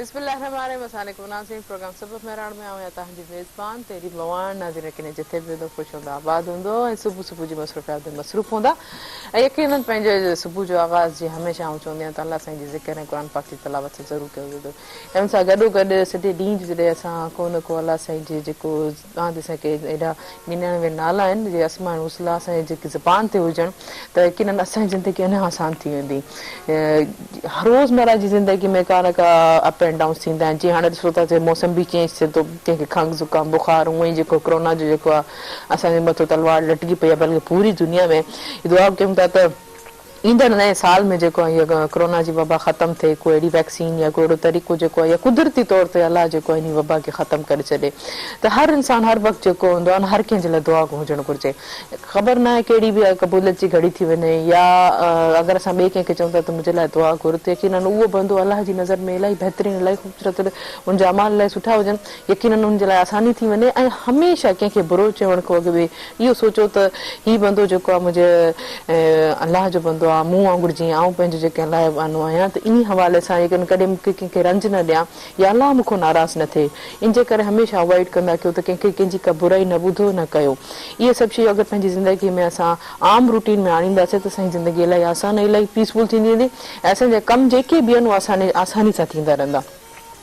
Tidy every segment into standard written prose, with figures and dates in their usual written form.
बिस्मिल्लाहिर्रहमानिर्रहीम प्रोग्राम सबब मेराण में आऊं तव्हांजी मेज़बान तेरी मवान नाज़रीन किने जिथे बि हूंदो ख़ुशि हूंदा आबाद हूंदो ऐं सुबुह सुबुह जी मसरूफ़ियात में मसरूफ़ हूंदा ऐं यकीनन पंहिंजे सुबुह जो आगाज़ जी हमेशह आऊं चवंदी आहियां त अल्लाह साईं जी ज़िक्र ऐं क़ुरान पाक जी तलावत ज़रूरु कयो वेंदो ऐं उन सां गॾोगॾु सॼे ॾींहं जॾहिं असां को न को अल्लाह साईं जी जेको तव्हां असांखे एॾा 99 नाला आहिनि जे अस्माउल हुस्ना असांजी जेकी ज़बान ते हुजनि त यकीनन असांजी ज़िंदगी अञा आसान थी वेंदी रोज़मर्रा जी ज़िंदगी में का न का अप एंड डाउन थींदा आहिनि जीअं हाणे ॾिसो था मौसम बि चेंज थिए थो कंहिंखे खंघि ज़ुकाम बुखार हूअं ई जेको कोरोना जो जेको आहे असांजे मथां तलवार लटकी पई आहे बल्कि पूरी दुनिया में दुआ कयूं था त ईंदड़ नए साल में जेको आहे कोरोना जी वबा ख़तमु थिए कोई अहिड़ी वैक्सीन या कोई अहिड़ो तरीक़ो जेको आहे या कुदरती तौर ते अलाह जेको आहे इन वबा खे ख़तमु करे छॾे त हर इंसान हर वक़्तु जेको हूंदो आहे हर कंहिंजे लाइ दुआ हुजणु घुरिजे ख़बर न आहे कहिड़ी बि क़बूलियत जी घड़ी थी वञे या अगरि असां ॿिए कंहिंखे चऊं था त मुंहिंजे लाइ दुआ घुर त यकीनन उहो बंदो अलाह जी नज़र में इलाही बहितरीनु इलाही ख़ूबसूरत उनजा अमाल इलाही सुठा हुजनि यकीनन उनजे लाइ आसानी थी वञे ऐं हमेशह कंहिंखे बुरो चवण खां अॻु बि इहो सोचो त हीउ बंदो जेको आहे मुंहिंजे अलाह जो बंदो आहे मूं वांगुरु जीअं आऊं पंहिंजो जेके अलाह बानो आहियां त इन हवाले सां कॾहिं मूंखे कंहिंखे रंज न ॾियां या अलाह मूंखां नाराज़ न थिए इन जे करे हमेशह अवॉइड कंदा कयो त कंहिंखे कंहिंजी का बुराई न ॿुधो न कयो इहे सभु शयूं अगरि पंहिंजी ज़िंदगी में असां आम रूटीन में आणींदासीं त असांजी ज़िंदगी इलाही आसान इलाही पीसफुल थींदी वेंदी ऐं असांजा कम जेके बि आहिनि उहे आसानी सां थींदा रहंदा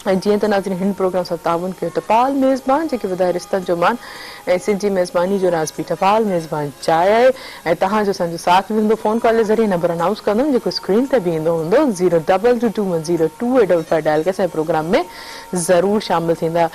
ऐं जीअं त नाज़रीन हिन प्रोग्राम सां ताउन कयो टपाल मेज़बान जेके वधाए रिश्तनि जो मान ऐं सिंधी मेज़बानी जो राज़ बि टपाल मेज़बान चाहे आहे ऐं तव्हांजो असांजो साथ बि हूंदो फ़ोन कॉल जे ज़रिए नंबर अनाउंस कंदमि जेको स्क्रीन ते बि ईंदो हूंदो 022210285 डायल करे असांजे प्रोग्राम में ज़रूरु शामिलु थींदा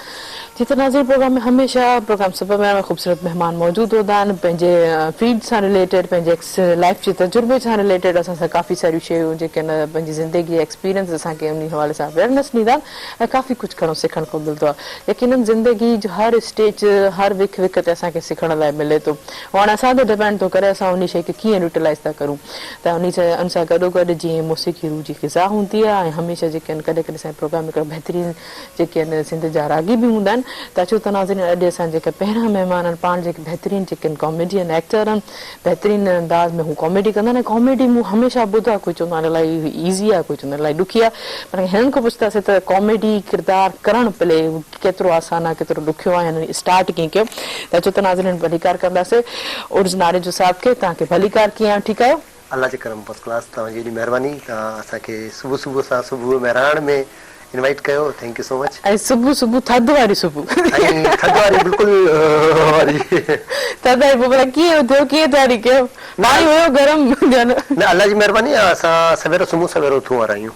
जी त नाज़रीन प्रोग्राम में हमेशह प्रोग्राम सबब में ख़ूबसूरत महिमान मौजूदु हूंदा आहिनि पंहिंजे फील्ड सां रिलेटेड पंहिंजे लाइफ जे तजुर्बे सां रिलेटेड असां सां काफ़ी सारियूं शयूं जेके न पंहिंजी ज़िंदगी एक्सपीरियंस असांखे उन हवाले सां अवेयरनेस ॾींदा आहिनि ऐं काफ़ी कुझु घणो सिखण को मिलंदो आहे यकीनन ज़िंदगी जो हर स्टेज हर विख विख ते असांखे सिखण लाइ मिले थो हाणे असां ते डिपेंड थो करे असां उन शइ खे कीअं यूटिलाइज़ था करूं त उन सां गॾोगॾु जीअं मौसीक़ी रूह जी ग़िज़ा हूंदी आहे ऐं हमेशह जेके आहिनि कॾहिं कॾहिं असांजे प्रोग्राम में हिकिड़ा बहितरीनु जेके आहिनि सिंध जा रागी बि हूंदा आहिनि त अचो त नाज़रीन अॼु असां जेके पहिरियां महिमान आहिनि पाण जेके बहितरीनु जेके आहिनि कॉमेडियन एक्टर आहिनि बहितरीनु अंदाज़ में हू कॉमेडी कंदा आहिनि ऐं कॉमेडी मूं हमेशह ॿुधो आहे कोई चवंदो आहे इलाही ईज़ी आहे कोई चवंदो आहे इलाही ॾुखी आहे पर हिननि खां पुछंदासीं त कॉमेडी किरदारु करणु पले केतिरो आसान आहे केतिरो ॾुखियो आहे हिन स्टार्ट कीअं कयो त अचो त नाज़रीन भलीकार कंदासीं उर्ज़ नारे जो साहब खे तव्हांखे भलीकार कीअं आहे ठीकु आहियो अल्लाह जे करम फर्स्ट क्लास तव्हांजी एॾी महिरबानी तव्हां असांखे सुबुह सुबुह सां सुबुह मेराण में इनवाइट कयो थैंक यू सो मच ऐं सुबुह सुबुह थधि वारी सुबुह थधि वारी बिल्कुलु थधि वारी पोइ कीअं थियो कीअं तयारी कयो पाणी हुयो गरम न अल्लाह जी महिरबानी आहे असां सवेरो सुम्हूं सवेरो उथूं वारा आहियूं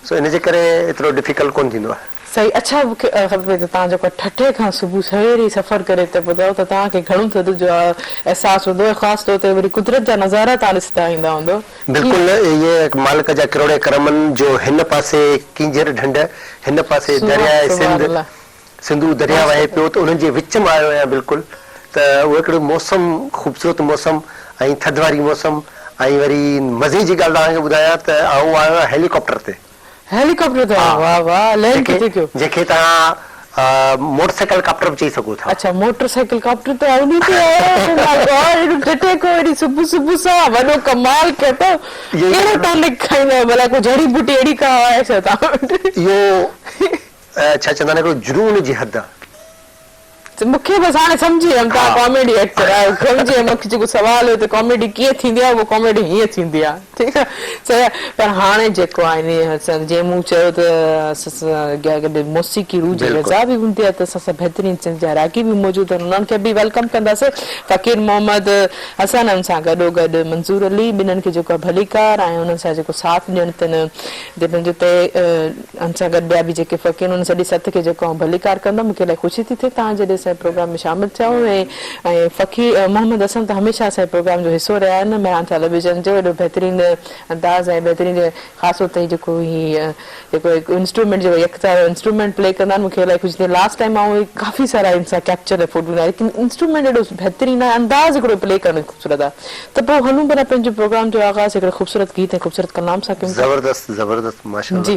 सो इन जे करे एतिरो डिफिकल्ट कोन थींदो आहे सही अच्छा मूंखे ख़बर त तव्हां जेको ठठे खां सुबुह सवेरे सफ़र करे त ॿुधायो त तव्हांखे घणो थधि जो अहसासु हूंदो ऐं ख़ासि तौर ते वरी कुदरत जा नज़ारा तव्हां ॾिसंदा ईंदा हूंदो बिल्कुलु इहे मालिक जा करोड़े करमनि जो हिन पासे किंजर ढंढ हिन पासे दरिया सिंधू दरिया वहे पियो त उन्हनि जे विच में आयो आहियां बिल्कुलु त उहो हिकिड़ो मौसम ख़ूबसूरत मौसम ऐं थधि वारी मौसम ऐं वरी मज़े जी ॻाल्हि तव्हांखे ॿुधायां त आऊं आयो आहियां हेलीकॉप्टर ते हेलीकॉप्टर वाह वाह लैंड किथे कयो जंहिंखे तव्हां मोटरसाइकिल कॉप्टर बि चई सघो था अच्छा मोटरसाइकिल कॉप्टर ते आउनी ते आयो टटे को एडी सुबुह सुबुह सां वॾो कमाल कयो त कहिड़ो टॉनिक खाईंदा भला को जड़ी बूटी अहिड़ी का आहे छा तव्हां इहो छा चवंदा आहिनि हिकिड़ो जुनून जी हद आहे मूंखे बसि हाणे सम्झी वियमि तव्हां कॉमेडी एक्टर आहियो सम्झी मूंखे जेको सुवाल हुयो त कॉमेडी कीअं थींदी आहे उहो कॉमेडी हीअं थींदी आहे ठीकु आहे सही पर हाणे जेको आहे जीअं मूं चयो त मौसीक़ी रूह जी ग़िज़ा बि हूंदी आहे त असां सां बहितरीनु सिंध जा रागी बि मौजूदु आहिनि उन्हनि खे बि वेलकम कंदासीं फ़कीर मोहम्मद हसन हुन सां गॾोगॾु मंज़ूर अली ॿिन्हिनि खे जेको आहे भलीकार ऐं उन्हनि सां जेको साथ ॾियनि अथनि पंहिंजो ते हुन सां गॾु ॿिया बि जेके फ़कीर उन्हनि सॼी सत खे जेको आहे भलीकार कंदमि मूंखे इलाही ख़ुशी थी थिए तव्हां जॾहिं प्रोग्राम में शामिल थियो ऐं फ़कीर मोहम्मद हसन त हमेशह असांजे प्रोग्राम जो हिसो रहिया आहिनि मेरान टेलीविजन जो एॾो बहितरीनु अंदाज़ ऐं बहितरीनु ख़ासि तौर ते जेको जेको इंस्ट्रूमेंट जेको यकतार इंस्ट्रूमेंट प्ले कंदा आहिनि मूंखे इलाही ख़ुशी थिए लास्ट टाइम आऊं काफ़ी सारा हिन सां कैप्चर फोटो लेकिन इंस्ट्रूमेंट एॾो बहितरीनु आहे अंदाज़ हिकिड़ो प्ले करणु ख़ूबसूरत आहे त पोइ हलूं भला पंहिंजो प्रोग्राम जो आगाज़ हिकिड़े ख़ूबसूरत गीत ऐं ख़ूबसूरत कलाम सां कयूं ज़बरदस्त ज़बरदस्त माशाअल्लाह जी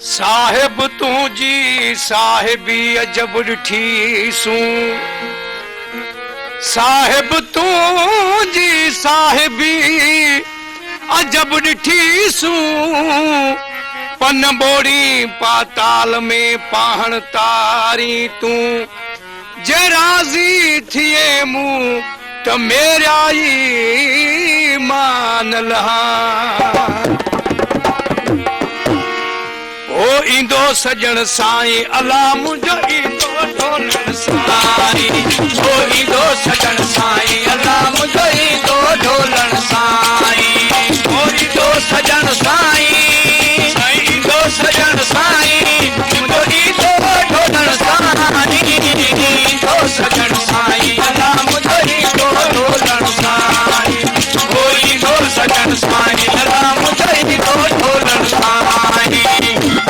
साहिब तुझी साहिबी अजब ॾिठीसूं साहिब तुझी साहिबी अजब ॾिठीसूं पन बोड़ी पाताल में पाहण तारी तू जे राजी थिए मुंह त मेरा ई मान लहा ओ इंदो सजन साईं अला मुंहिंजो इंदो ढोलण साईं ओ इंदो सजन साईं अला मुंहिंजो इंदो ढोलण साईं ओ इंदो सजन साईं इंदो सजन साईं मुंहिंजो इंदो ढोलण साईं इंदो सजन साईं अला मुंहिंजो इंदो ढोलण साईं ओ इंदो सजन साईं अला मुंहिंजो इंदो ढोलण साईं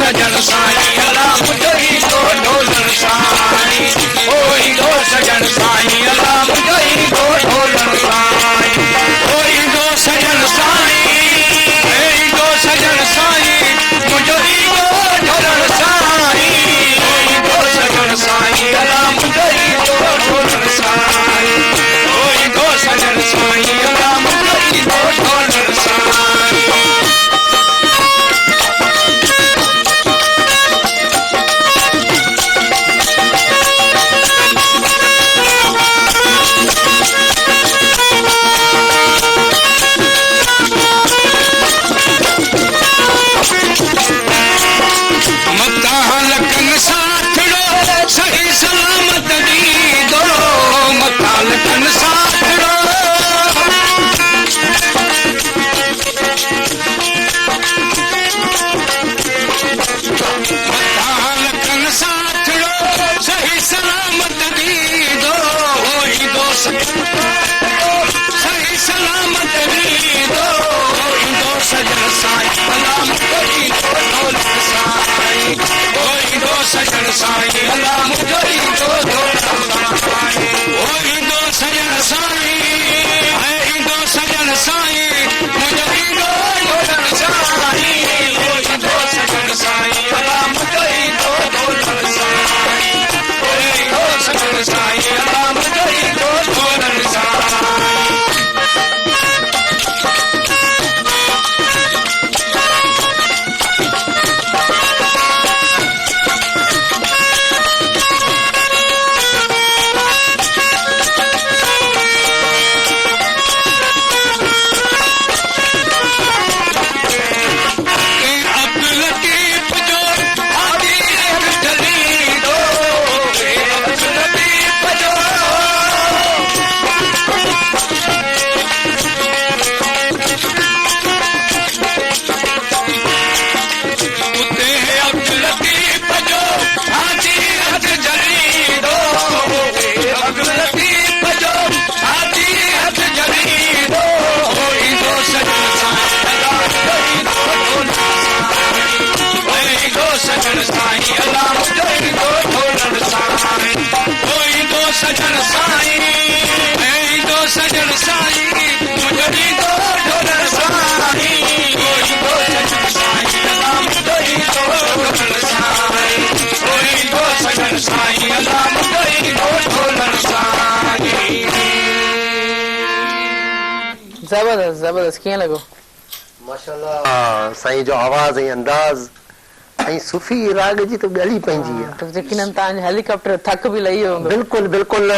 सजन साईं अला मुंहिंजो इंदो ढोलण साईं ओ इंदो सजन साईं अला मुंहिंजो इंदो ढोलण साईं ओ इंदो सजन साईं इंदो सजन साईं मुंहिंजो इंदो ढोलण साईं ओ इंदो सजन साईं अला मुंहिंजो इंदो ढोलण साईं ओ इंदो सजन साईं अला मुंहिंजो इंदो ढोलण साईं सही सलामत दी दो मकान तन साथड़ो मकान तन साथड़ो सही सलामत दी दो इंदो सही सलामत दी दो इंदो सजन साईं अला मुंहिंजो इंदो ढोलण साईं ओ इंदो सजन साईं अला मुंहिंजो इंदो ढोलण साईं ओ इंदो सजन साईं इंदो सजन साईं मुंहिंजो इंदो ढोलण साईं ओ इंदो सजन साईं अला मुंहिंजो इंदो ढोलण साईं ओ इंदो सजन साईं अला मुंहिंजो इंदो ढोलण साईं सजन साईं अला मुंहिंजो इंदो ढोलण साईं ओ इंदो सजन साईं इंदो सजन साईं मुंहिंजो इंदो ढोलण साईं ओ इंदो सजन साईं अला मुंहिंजो इंदो ढोलण साईं ओ इंदो सजन साईं अला मुंहिंजो इंदो ढोलण साईं जबरदस्त जबरदस्त कीअं लॻो माशाल्लाह साईं जो आवाज़ ऐं अंदाज़ ऐं सूफ़ी राग जी तो ॻाल्हि ई पंहिंजी आहे यकीनन तव्हांजो हेलीकॉप्टर थक बि लही वियो हूंदो बिल्कुल बिल्कुल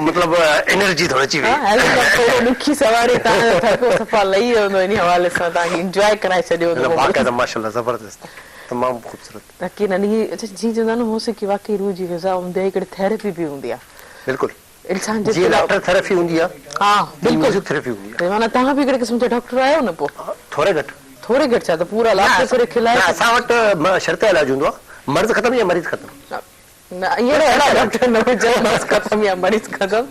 मतलब एनर्जी थोड़ी अची वई हेलीकॉप्टर ॾुखी सवारी तव्हांजो थक सफ़ा लही वियो हूंदो इन हवाले सां तव्हांखे इंजॉय कराए छॾियो हूंदो बाक़ाइदा माशाल्लाह जबरदस्त तमामु ख़ूबसूरत यकीनन ही अच्छा जीअं चवंदा आहिनि मौसीक़ी वाकई रूह जी ग़िज़ा हूंदी आहे हिकिड़ी थेरेपी बि हूंदी आहे बिल्कुल इंसान जीअं डॉक्टर थेरेपी हूंदी आहे हा बिल्कुल म्यूजिक थेरेपी हूंदी माना तव्हां बि हिकिड़े क़िस्म जा डॉक्टर आहियो न पोइ आहे थोरे घटि थोड़े घटि छा त पूरा लास्ट करे खिलाए असां वटि शर्त इलाज हूंदो आहे, मर्ज़ ख़तम या मरीज़ ख़तम। अहिड़ा डॉक्टर न हुजनि मर्ज़ ख़तम या मरीज़ ख़तम,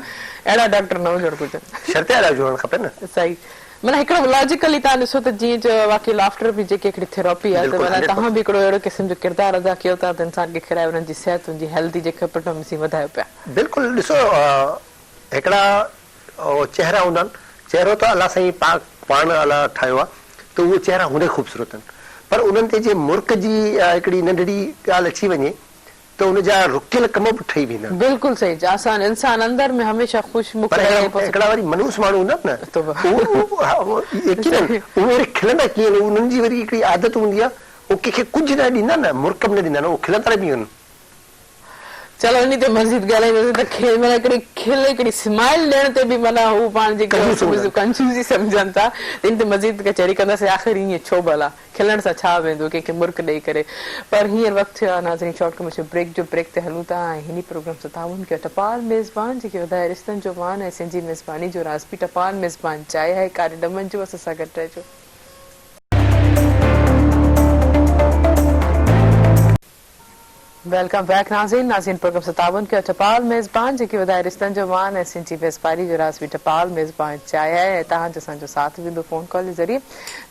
अहिड़ा डॉक्टर न हुजण घुरिजनि। शर्त इलाज हुअणु खपे न। सही, माना हिकिड़ो लॉजिकली तव्हां ॾिसो त जीअं चयो वाकई लाफ्टर बि जेके हिकिड़ी थेरेपी आहे, त माना तव्हां बि हिकिड़ो अहिड़ो क़िस्म जो किरदारु अदा कयो था त इंसान खे खिलाए हुननि जी सिहत हुनजी हेल्दी जेके परफॉर्मेंस वधायो पिया। बिल्कुलु, ॾिसो हिकिड़ा चेहरा हूंदा आहिनि, चेहरो त अलाह साईं पाण अलाह ठाहियो आहे, त उहे चेहरा हूंदे ख़ूबसूरत आहिनि, पर उन्हनि ते जे मुर्क जी हिकिड़ी नंढड़ी ॻाल्हि अची वञे त उनजा रुकियल कम बि ठही वेंदा आहिनि। बिल्कुलु सही, असां इंसान अंदर में हमेशह ख़ुशमुख हिकिड़ा वरी मनूस माण्हू हूंदा आहिनि न, उहे खिलंदा कीअं, उन्हनि जी वरी हिकिड़ी आदत हूंदी आहे, उहे कंहिंखे कुझु न ॾींदा न, मुर्क बि न ॾींदा आहिनि, उहे खिलंदा बि आहिनि। चलो इन ते मज़ीद ॻाल्हाईंदासीं त माना हिकिड़ी खिल हिकिड़ी स्माइल ॾियण ते बि माना हू पाण जी कंफ्यूज़ी सम्झनि था, इन ते मज़ीद कचहरी कंदासीं आख़िर ईअं छो भला, खिलण सां छा वेंदो कंहिंखे मुर्क ॾेई करे। पर हींअर वक़्तु थियो आहे नाज़रीन शॉर्ट कमर्शियल ब्रेक जो, ब्रेक ते हलूं था ऐं हिन प्रोग्राम सां ताउन कयो टपाल मेज़बान जेके वधाए रिश्तनि जो मान ऐं सिंधी मेज़बानी जो राज़ बि टपाल मेज़बान चाहे आहे कारे डमन जो, असां सां गॾु रहिजो। वेलकम बैक नाज़रीन प्रोग्राम सां ताउन कयो टपाल मेज़बान जेके वधाए रिश्तनि जो मान ऐं सिंधी मेज़बानी जो राज़ बि टपाल मेज़बान चाहे आहे ऐं तव्हांजो असांजो साथ वेंदो फ़ोन कॉल जे ज़रिए।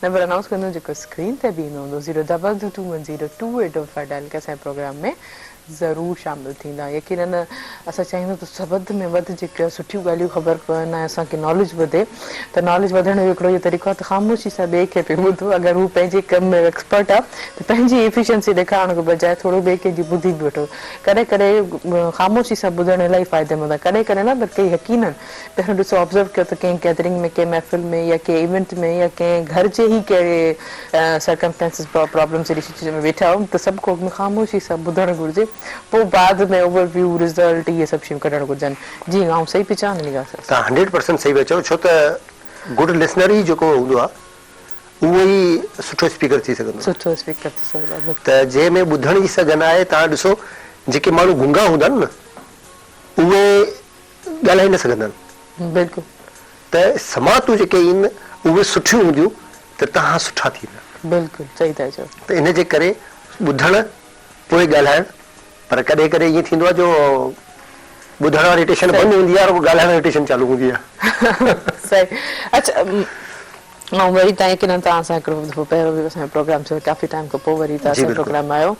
नंबर अनाउंस कंदो जेको स्क्रीन ते बि ईंदो हूंदो 022210285 डायल करे असांजे प्रोग्राम में ज़रूरु शामिल थींदा। यकीनन असां चाहींदा त वधि में वधि जेके सुठियूं ॻाल्हियूं ख़बर पवनि ऐं असांखे नॉलेज वधे, त नॉलेज वधण जो हिकिड़ो इहो तरीक़ो आहे त ख़ामोशी सां ॿिए खे बि ॿुधो, अगरि हू पंहिंजे कम में एक्सपर्ट आहे त पंहिंजी एफिशिएंसी ॾेखारण खां बजाए थोरो ॿिए कंहिंजी ॿुधी बि वठो। कॾहिं कॾहिं ख़ामोशी सां ॿुधण इलाही फ़ाइदेमंद आहे, कॾहिं कॾहिं न बल्कि यकीनन पहिरियों ॾिसो ऑब्ज़र्व कयो त कंहिं गैदरिंग में, कंहिं महफ़िल में या कंहिं इवेंट में या कंहिं घर जे ई कहिड़े सर्कमस्टेंसिस प्रॉब्लम्स जहिड़ी सिचुएशन में वेठा हो त सभु को ख़ामोशी सां ॿुधणु घुरिजे, पोइ बाद में ओवरव्यू रिज़ल्ट इहे सभु शयूं कढणु घुरिजनि। जी आउं सही पई चवां हिन ॻाल्हि सां? 100% सही पिया चओ, छो त गुड लिसनर ई जेको हूंदो आहे उहो ई सुठो स्पीकर थी सघंदो, सुठो स्पीकर थी सघंदो आहे। त जंहिंमें ॿुधण जी सघंदा आहे, तव्हां ॾिसो जेके माण्हू गुंगा हूंदा आहिनि न उहे ॻाल्हाए न सघंदा आहिनि, बिल्कुलु, त समातूं जेके आहिनि उहे सुठियूं हूंदियूं त तव्हां सुठा थींदा। बिल्कुलु सही था चओ। त इन जे करे ॿुधण पोइ ॻाल्हाइण, पर कॾहिं कॾहिं ईअं थींदो आहे जो ॿुधण वारी टेशन बंदि हूंदी आहे और ॻाल्हाइण वारी टेशन चालू हूंदी आहे। सही। अच्छा, ऐं वरी तव्हां यकीनन तव्हां सां हिकिड़ो दफ़ो पहिरियों बि असांजो प्रोग्राम थियो, काफ़ी टाइम खां पोइ वरी तव्हां सां प्रोग्राम आयो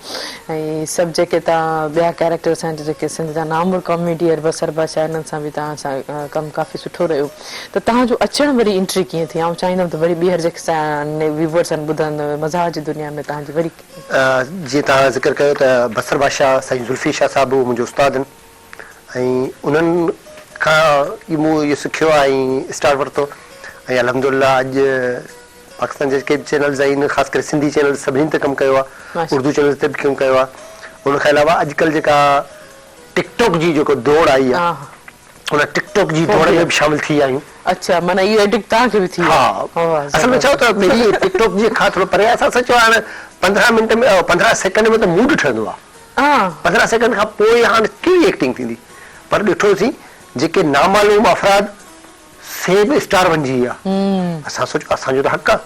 ऐं सभु जेके तव्हां ॿिया कैरेक्टर असांजा जेके सिंध जा नामुर कॉमेडियर बसर बादशाह हिननि सां बि तव्हां सां कमु काफ़ी सुठो रहियो, त तव्हांजो अचणु वरी एंट्री कीअं थी? ऐं चाहींदमि त वरी ॿीहर जेके असांजा व्यूवर्स आहिनि ॿुधनि मज़ाक जी दुनिया में तव्हांजी वरी जीअं तव्हां ज़िक्र कयो त बसर बादशाह साईं ज़ुल्फी शाह साहिबु मुंहिंजो उस्ताद आहिनि ऐं उन्हनि खां मूं इहो सिखियो आहे ऐं स्टार वरितो ऐं अल्हम्दुलिल्लाह अॼु पाकिस्तान जे जेके चैनल्स आहिनि, ख़ासि करे सिंधी चैनल सभिनी ते कमु कयो आहे, उर्दू चैनल ते बि कमु कयो आहे। उनखां अलावा अॼुकल्ह जेका टिकटॉक जी जेको दौड़ आई आहे उन टिकटॉक जी दौड़ में बि शामिल थी आहियूं। अच्छा, माना इहो एडिक्ट तव्हांखे बि थी? हा, असल में चओ त पहिरीं टिकटॉक जे खां थोरो परे असां सचो हाणे 15 मिंट में 15 सेकंड में त मूड ठहंदो आहे, 15 सेकंड खां पोइ हाणे कहिड़ी एक्टिंग थींदी, पर ॾिठोसीं जेके नामालूम अफ़राद सेब स्टार बणिजी विया, असां सोचियो असांजो त हक़ आहे,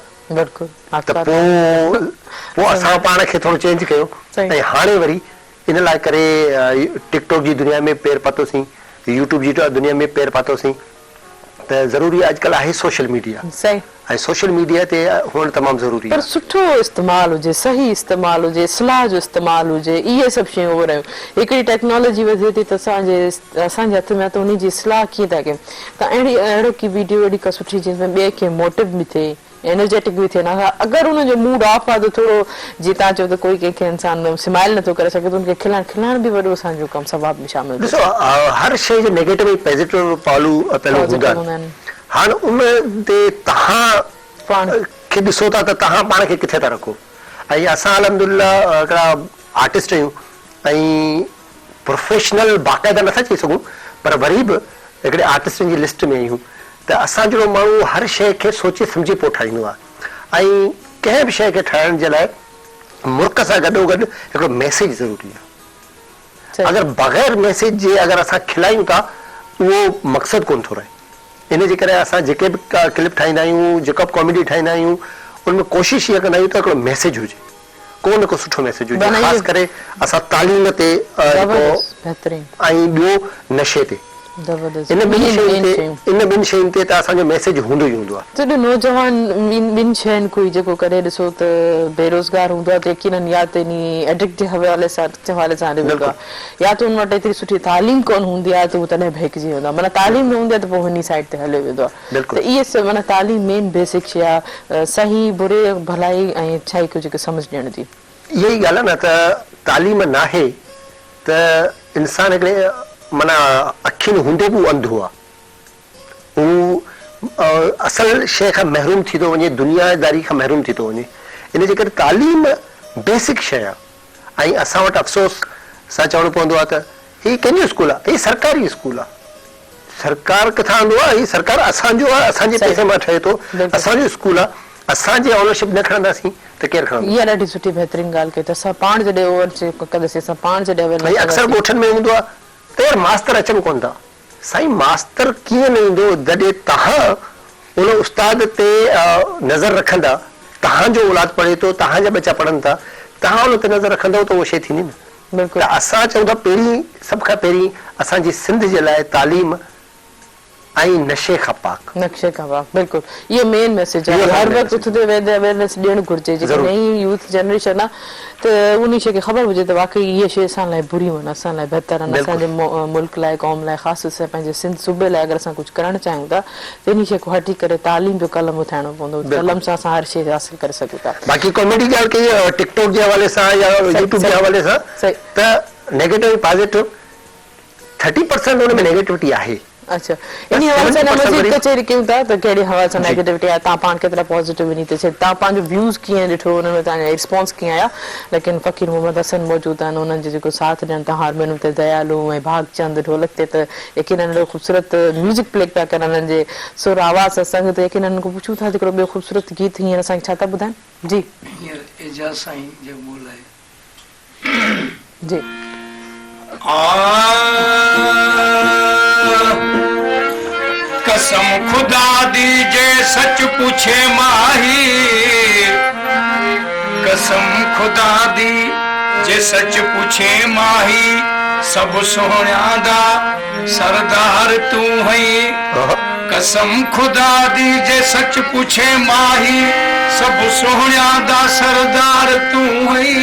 त पोइ असां पाण खे थोरो चेंज कयो ऐं हाणे वरी इन लाइ करे टिकटॉक जी दुनिया में पेर पातोसीं, यूट्यूब जी दुनिया में पेर पातोसीं, त ज़रूरी अॼुकल्ह आहे सोशल मीडिया, ऐं सोशल मीडिया ते हुअणु तमामु ज़रूरी आहे, पर सुठो इस्तेमालु हुजे, सही इस्तेमालु हुजे, इस्लाह जो इस्तेमालु हुजे, इहे सभु शयूं हो रहियूं। हिकिड़ी टेक्नोलॉजी वधे थी त असांजे हथ में आहे त उन जी इस्लाह कीअं था कयूं, त अहिड़ो की वीडियो अहिड़ी का सुठी जंहिंमें ॿिए खे मोटिव बि थिए, एनर्जेटिक बि थिए, अगरि हुनजो मूड ऑफ आहे त थोरो जीअं तव्हां चओ त कोई कंहिंखे इंसान स्माइल नथो करे सघे त हुनखे खिलाइण बि वॾो असांजो कमु सवाब में शामिल। ॾिसो हर शइ जो नेगेटिव ऐं पॉज़िटिव पहलू हूंदा आहिनि, हाणे उन ते तव्हां पाण खे ॾिसो था त तव्हां पाण खे किथे था रखो, ऐं असां अल्हम्दुलिल्लाह हिकिड़ा आर्टिस्ट आहियूं ऐं प्रोफेशनल बाक़ाइदा नथा चई सघूं, पर वरी बि हिकिड़े आर्टिस्टनि जी लिस्ट में आहियूं, त असां जहिड़ो माण्हू हर शइ खे सोचे सम्झे पोइ ठाहींदो आहे, ऐं कंहिं बि शइ खे ठाहिण जे लाइ मुल्क सां गॾोगॾु हिकिड़ो मैसेज ज़रूरी आहे, अगरि बग़ैर मैसेज जे अगरि असां खिलायूं था उहो मक़सदु कोन थो रहे। इन जे करे असां जेके बि क्लिप ठाहींदा आहियूं, जेका बि कॉमेडी ठाहींदा आहियूं, उनमें कोशिश इहा कंदा आहियूं त हिकिड़ो मैसेज हुजे, को न को सुठो मैसेज हुजे, ख़ासि करे असां तालीम ते ऐं ॿियो नशे ते, इन ॿिनि शयुनि ते त असांजो मैसेज हूंदो ई हूंदो आहे। जॾहिं नौजवान ॿिनि शयुनि को जेको करे ॾिसो त बेरोज़गार हूंदो आहे त यकीनन या त इन एडिक्ट जे हवाले सां हली वेंदो आहे, या त हुन वटि एतिरी सुठी तालीम कोन हूंदी आहे त उहो तॾहिं बहिकजी वेंदो आहे, माना तालीम न हूंदी आहे त पोइ हिन साइड ते हलियो वेंदो आहे। त इहे माना तालीम मेन बेसिक शइ आहे, सही बुरे भलाई ऐं अच्छाई खे जेके सम्झ ॾियण जी। इहा ई ॻाल्हि आहे न त तालीम नाहे त इंसान हिकिड़े माना अखियुनि हूंदे बि अंधो आहे, हू असल शइ खां महरूम थी थो वञे, दुनियादारी खां महरूम थी थो वञे। इन जे करे तालीम बेसिक शइ आहे। ऐं असां वटि अफ़सोस सां चवणो पवंदो आहे त हीउ कंहिंजो स्कूल आहे, हीउ सरकारी स्कूल आहे, सरकार किथां आंदो आहे, हीउ सरकार असांजो आहे, असांजे पैसे मां ठहे थो, असांजो स्कूल आहे, असांजे ऑनरशिप न खणंदासीं त केरु खणंदो? इहा ॾाढी सुठी बहितरीन ॻाल्हि कई त असां पाण जॾहिं कंदासीं, असां पाण जॾहिं अक्सर ॻोठनि में हूंदो आहे त यार मास्तर अचनि कोन था। साईं मास्तर कीअं न ईंदो जॾहिं तव्हां उन उस्ताद ते नज़र रखंदा, तव्हांजो औलाद पढ़े थो, तव्हांजा बच्चा पढ़नि था, तव्हां उन ते नज़र रखंदव त उहो शइ थींदी न। त असां चऊं था पहिरीं सभ खां पहिरीं असांजी सिंध जे लाइ तालीम ऐं नशे खां पाक, नक्शे खां पाक, बिल्कुलु इहो मेन मैसेज आहे। हर वक़्तु उथंदे वेंदे अवेयरनेस ॾियणु घुरिजे, जेकी नई यूथ जनरेशन आहे त उन शइ खे ख़बर हुजे त वाक़ई इहे शइ असां लाइ बुरियूं आहिनि, असां लाइ बहितर आहिनि, असांजे मुल्क लाइ, क़ौम लाइ, ख़ासि तौर पंहिंजे सिंध सूबे लाइ अगरि असां कुझु करणु चाहियूं था त इन शइ खे हटी करे तालीम जो कलम उथाइणो पवंदो, कलम सां असां हर शइ हासिल करे सघूं था। बाक़ी कॉमेडी ॻाल्हि कई टिकटॉक जे हवाले सां या यूट्यूब जे हवाले सां त नेगेटिव पॉज़िटिव 30% हुन में नेगेटिविटी आहे। अच्छा, इन हवाले सां मज़ीद कचहरी कयूं था त कहिड़े हवाले सां नेगेटिविटी आहे, तव्हां पाण केतिरा पॉज़िटिव वञी था, तव्हां पंहिंजो व्यूज़ कीअं ॾिठो, हुन में तव्हांजा रिस्पॉन्स कीअं आया। लेकिन फ़कीर मोहम्मद हसन मौजूदु आहिनि, उन्हनि जो जेको साथ ॾियनि था हारमोनियम ते दयालू ऐं भागचंद ढोलक ते, त यकीनन एॾो ख़ूबसूरत म्यूज़िक प्ले पिया कनि, हुननि जे सुर आवाज़ सां संग, त यकीनन को पुछूं था हिकिड़ो ॿियो ख़ूबसूरत गीत हींअर असांखे छा था ॿुधाइनि? जी जी कसम खुदा दी जे सच पूछे माही, कसम खुदा दी जे सच पूछे माही, सब सोहणिया दा सरदार तू हई। कसम खुदा दी जे सच पूछे माही, सब सोहणिया दा सरदार तू हई।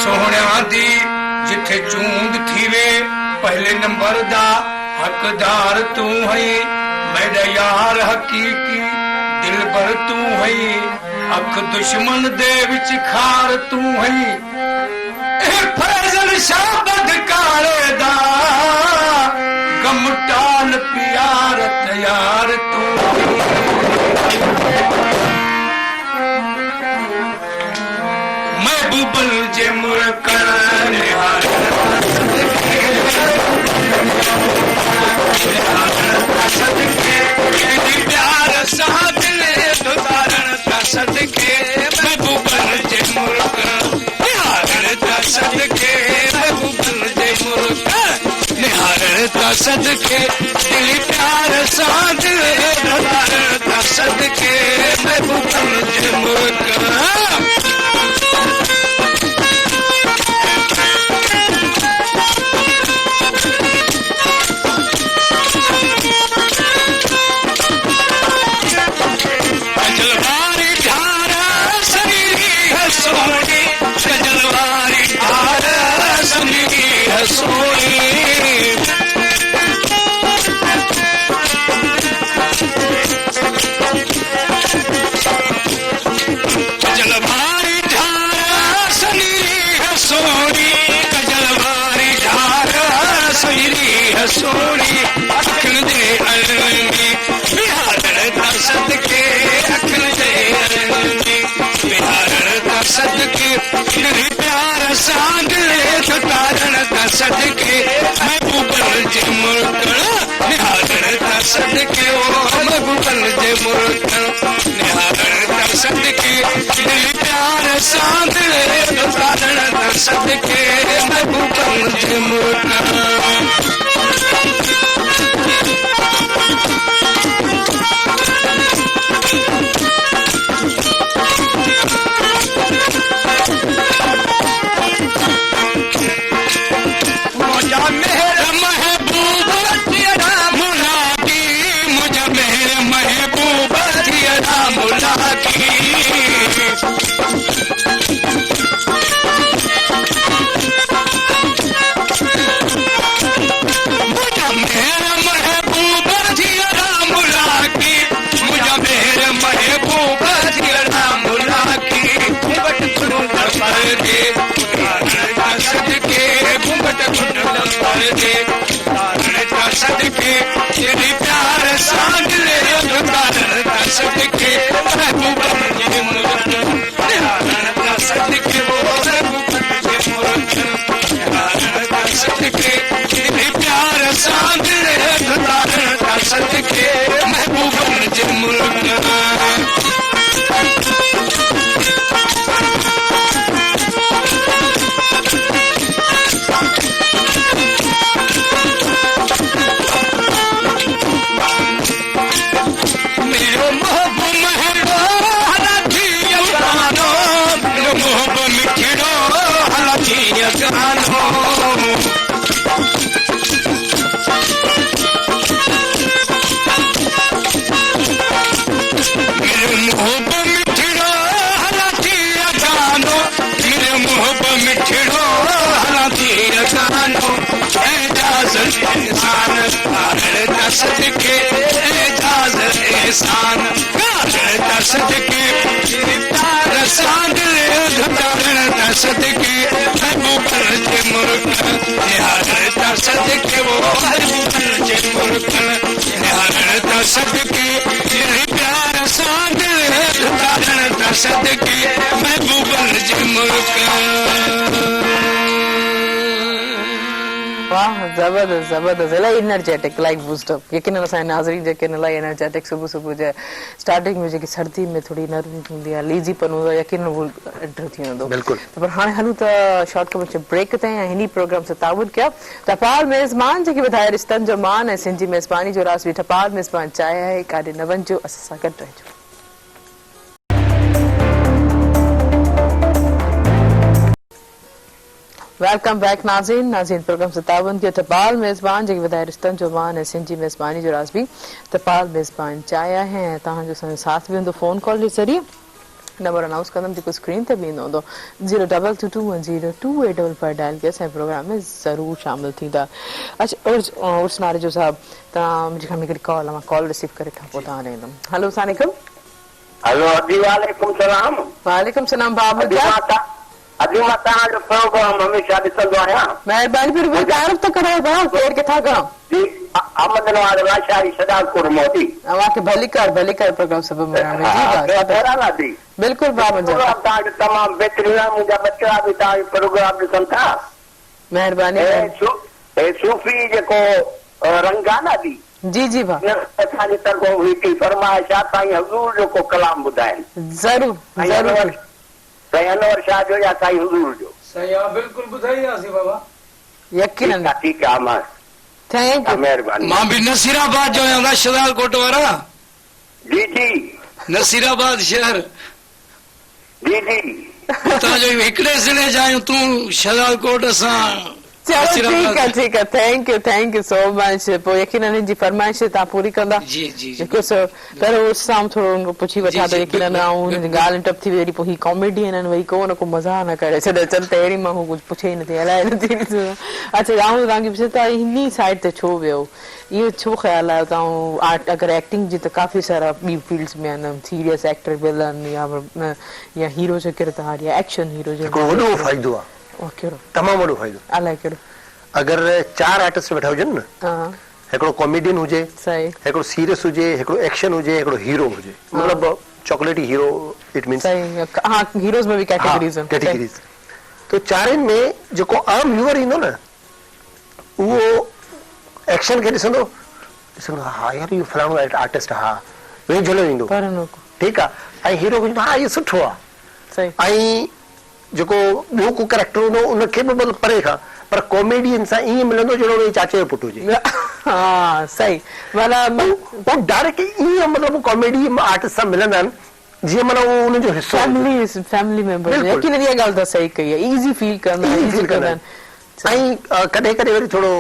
सोहणिया दी जिथे चूंद थीवे पहले नंबर दा हकदार तू हई। मेरा यार हकीकी दिलबर तू हई, अख दुश्मन दे विच खार तू हई। फैजल शाह बदकारे दा गम टाल प्यार तैयार तू महबूबल जे मुरकन प्यार सां दिल दुधारण था सदके, महबूबल जे मुरकन निहारण था सदके, महबूबल जे मुरकन निहारण था सदके, दिल प्यार सां दिल दुधारण था सदके, महबूबल जे मुरकन। सोनी अखन दे अलमी बिहारण दा सदके, अखन दे अलमी बिहारण दा सदके, दिल प्यार सां दिल दुधारण दा सदके, महबूबल जे मुरकन निहारण दा सदके, ओ महबूबल जे मुरकन निहारण दा सदके, दिल प्यार सां दिल दुधारण दा सदके, महबूबल जे मुरकन। की मुझा मेरा महबूब जिया रामुला की मुझा मेरा महबूब जिया रामुला की घूंघट कुंडल पर दे सदके घूंघट कुंडल पर दे सदके तेरी प्यार सांग ले सदके महबूब मुझे मुर्द सदके वो सदके तेरी प्यार सांग ले सदके महबूब मुझे मुर्द सदके एहसान सदके प्यार सांग ले सदके महबूब जे मुर्ख सदके वो महबूब जे मुर्ख सदके प्यार सांग ले सदके महबूब जे मुर्ख वाह जबरदस्त जबरदस्त इलाही एनर्जेटिक लाइक बूस्टअप यकीनन असांजे नाज़रीन जेके इलाही एनर्जेटिक सुबुह सुबुह जे स्टार्टिंग में जेकी सर्दी में थोड़ी नरमी हूंदी आहे लीजीपन हूंदो आहे यकीनन वो एंटर थी वेंदो बिल्कुलु पर हाणे हलूं त शॉर्ट कमर्शियल ब्रेक ते ऐं हिन प्रोग्राम सां ताबूत कया टपाल मेज़बान जेके वधाए रिश्तनि जो मान ऐं सिंधी मेज़बानी जो राज़ बि टपाल मेज़बान चाहे आहे काॾे न वञिजो असां सां गॾु रहिजो वेलकम बैक नाज़रीन प्रोग्राम से तावन किया टपाल मेज़बान जेके वधाए रिश्तनि जो मान ऐं सिंधी मेज़बानी जो राज़ बि टपाल मेज़बान चाहिया है तव्हांजो असांजो साथ बि हूंदो फ़ोन कॉल जे ज़रिए नंबर अनाउंस कंदमि जेको स्क्रीन ते बि ईंदो हूंदो 022210285 डायल कयो असांजे प्रोग्राम में ज़रूरु शामिल थींदा अच्छा उर्स नारिजो साहब तव्हां मुंहिंजी खां हिकिड़ी कॉल आहे मां कॉल रिसीव करे खां पोइ तव्हां ॾींदमि हेलो अस्सलाम हेलो अजी वालेकुम सलाम वालेकुम सलाम बाबू अॼु मां तव्हांजो प्रोग्राम हमेशह ॾिसंदो आहियां महिरबानी फिर तारीफ़ त करायो भाउ केरु किथां खां अहमद नवाज़ लाशारी सदालपुर मोदी अवांखे भली कर प्रोग्राम सब में जी बिल्कुल बाबा जी तव्हांजो तमामु बहितरीन आहे मुंहिंजा बच्चा बि तव्हांजो प्रोग्राम ॾिसनि था महिरबानी सूफ़ी जेको रंग आहे न दी जी जी भाउ असांजी तरफ़ो हिकिड़ी फरमाइश आहे साईं हज़ूर जो को कलाम ॿुधाइनि ज़रूरु ज़रूरु साईं अनवर शाह जो या साईं हज़ूर जो सही आहे बिल्कुलु ॿुधाईंदासीं बाबा यकीनन ठीकु आहे मां थैंक यू महिरबानी मां भी नसीराबाद जो आहियां शदालकोट वारा जी जी नसीराबाद शहर जी जी तव्हांजो हिकिड़े ज़िले जा आहियूं तूं शदालकोट असां चलो ठीक है थैंक यू सो मच पोइ यकीनन हिन जी फरमाइश तव्हां पूरी कंदा जी जी जेको पहिरियों उस सां थोरो हुनखां पुछी वठां त यकीनन ऐं हुनजी ॻाल्हि टप थी वई पोइ ही कॉमेडियन आहिनि वरी को न को मज़ाक न करे छॾे चल त अहिड़ी माण्हू कुझु पुछे ई नथी अलाए नथी अच्छा तव्हांखे पुछे तव्हां हिन साइड ते छो वियो इहो छो ख़्यालु आहे तव्हां अगरि एक्टिंग जी त काफ़ी सारा ॿी फील्ड्स में आहिनि सीरियस एक्टर विलन या हीरो जो किरदार या एक्शन हीरो जो वॾो फ़ाइदो आहे कहिड़ो तमामु वॾो फ़ाइदो अलाए कहिड़ो अगरि 4 आर्टिस्ट वेठा हुजनि न हिकिड़ो कॉमेडियन हुजे सही हिकिड़ो सीरियस हुजे हिकिड़ो एक्शन हुजे हिकिड़ो हीरो हुजे मतिलबु चॉकलेटी हीरो इट मींस सही हाँ हीरोज में भी कैटेगरीज हैं कैटेगरीज तो चारनि में जेको आम व्यूअर ईंदो न उहो एक्शन खे ॾिसंदो हा यार इहो फलाणो आर्टिस्ट हा वेही झलो ईंदो ठीकु आहे ऐं हीरो हा इहो सुठो आहे सही ऐं जेको ॿियो को कैरेक्टर हूंदो उनखे बि मतिलबु परे खां पर कॉमेडियन सां ईअं मिलंदो जहिड़ो भई चाचे जो पुटु हुजे हाँ सही पोइ डायरेक्ट ईअं मतिलबु कॉमेडी आर्टिस्ट सां मिलंदा आहिनि जीअं माना उहो उनजो हिसो फैमिली मेंबर यकीन इहा ॻाल्हि त सही कई आहे इज़ी फील कंदा आहिनि ऐं कॾहिं कॾहिं वरी थोरो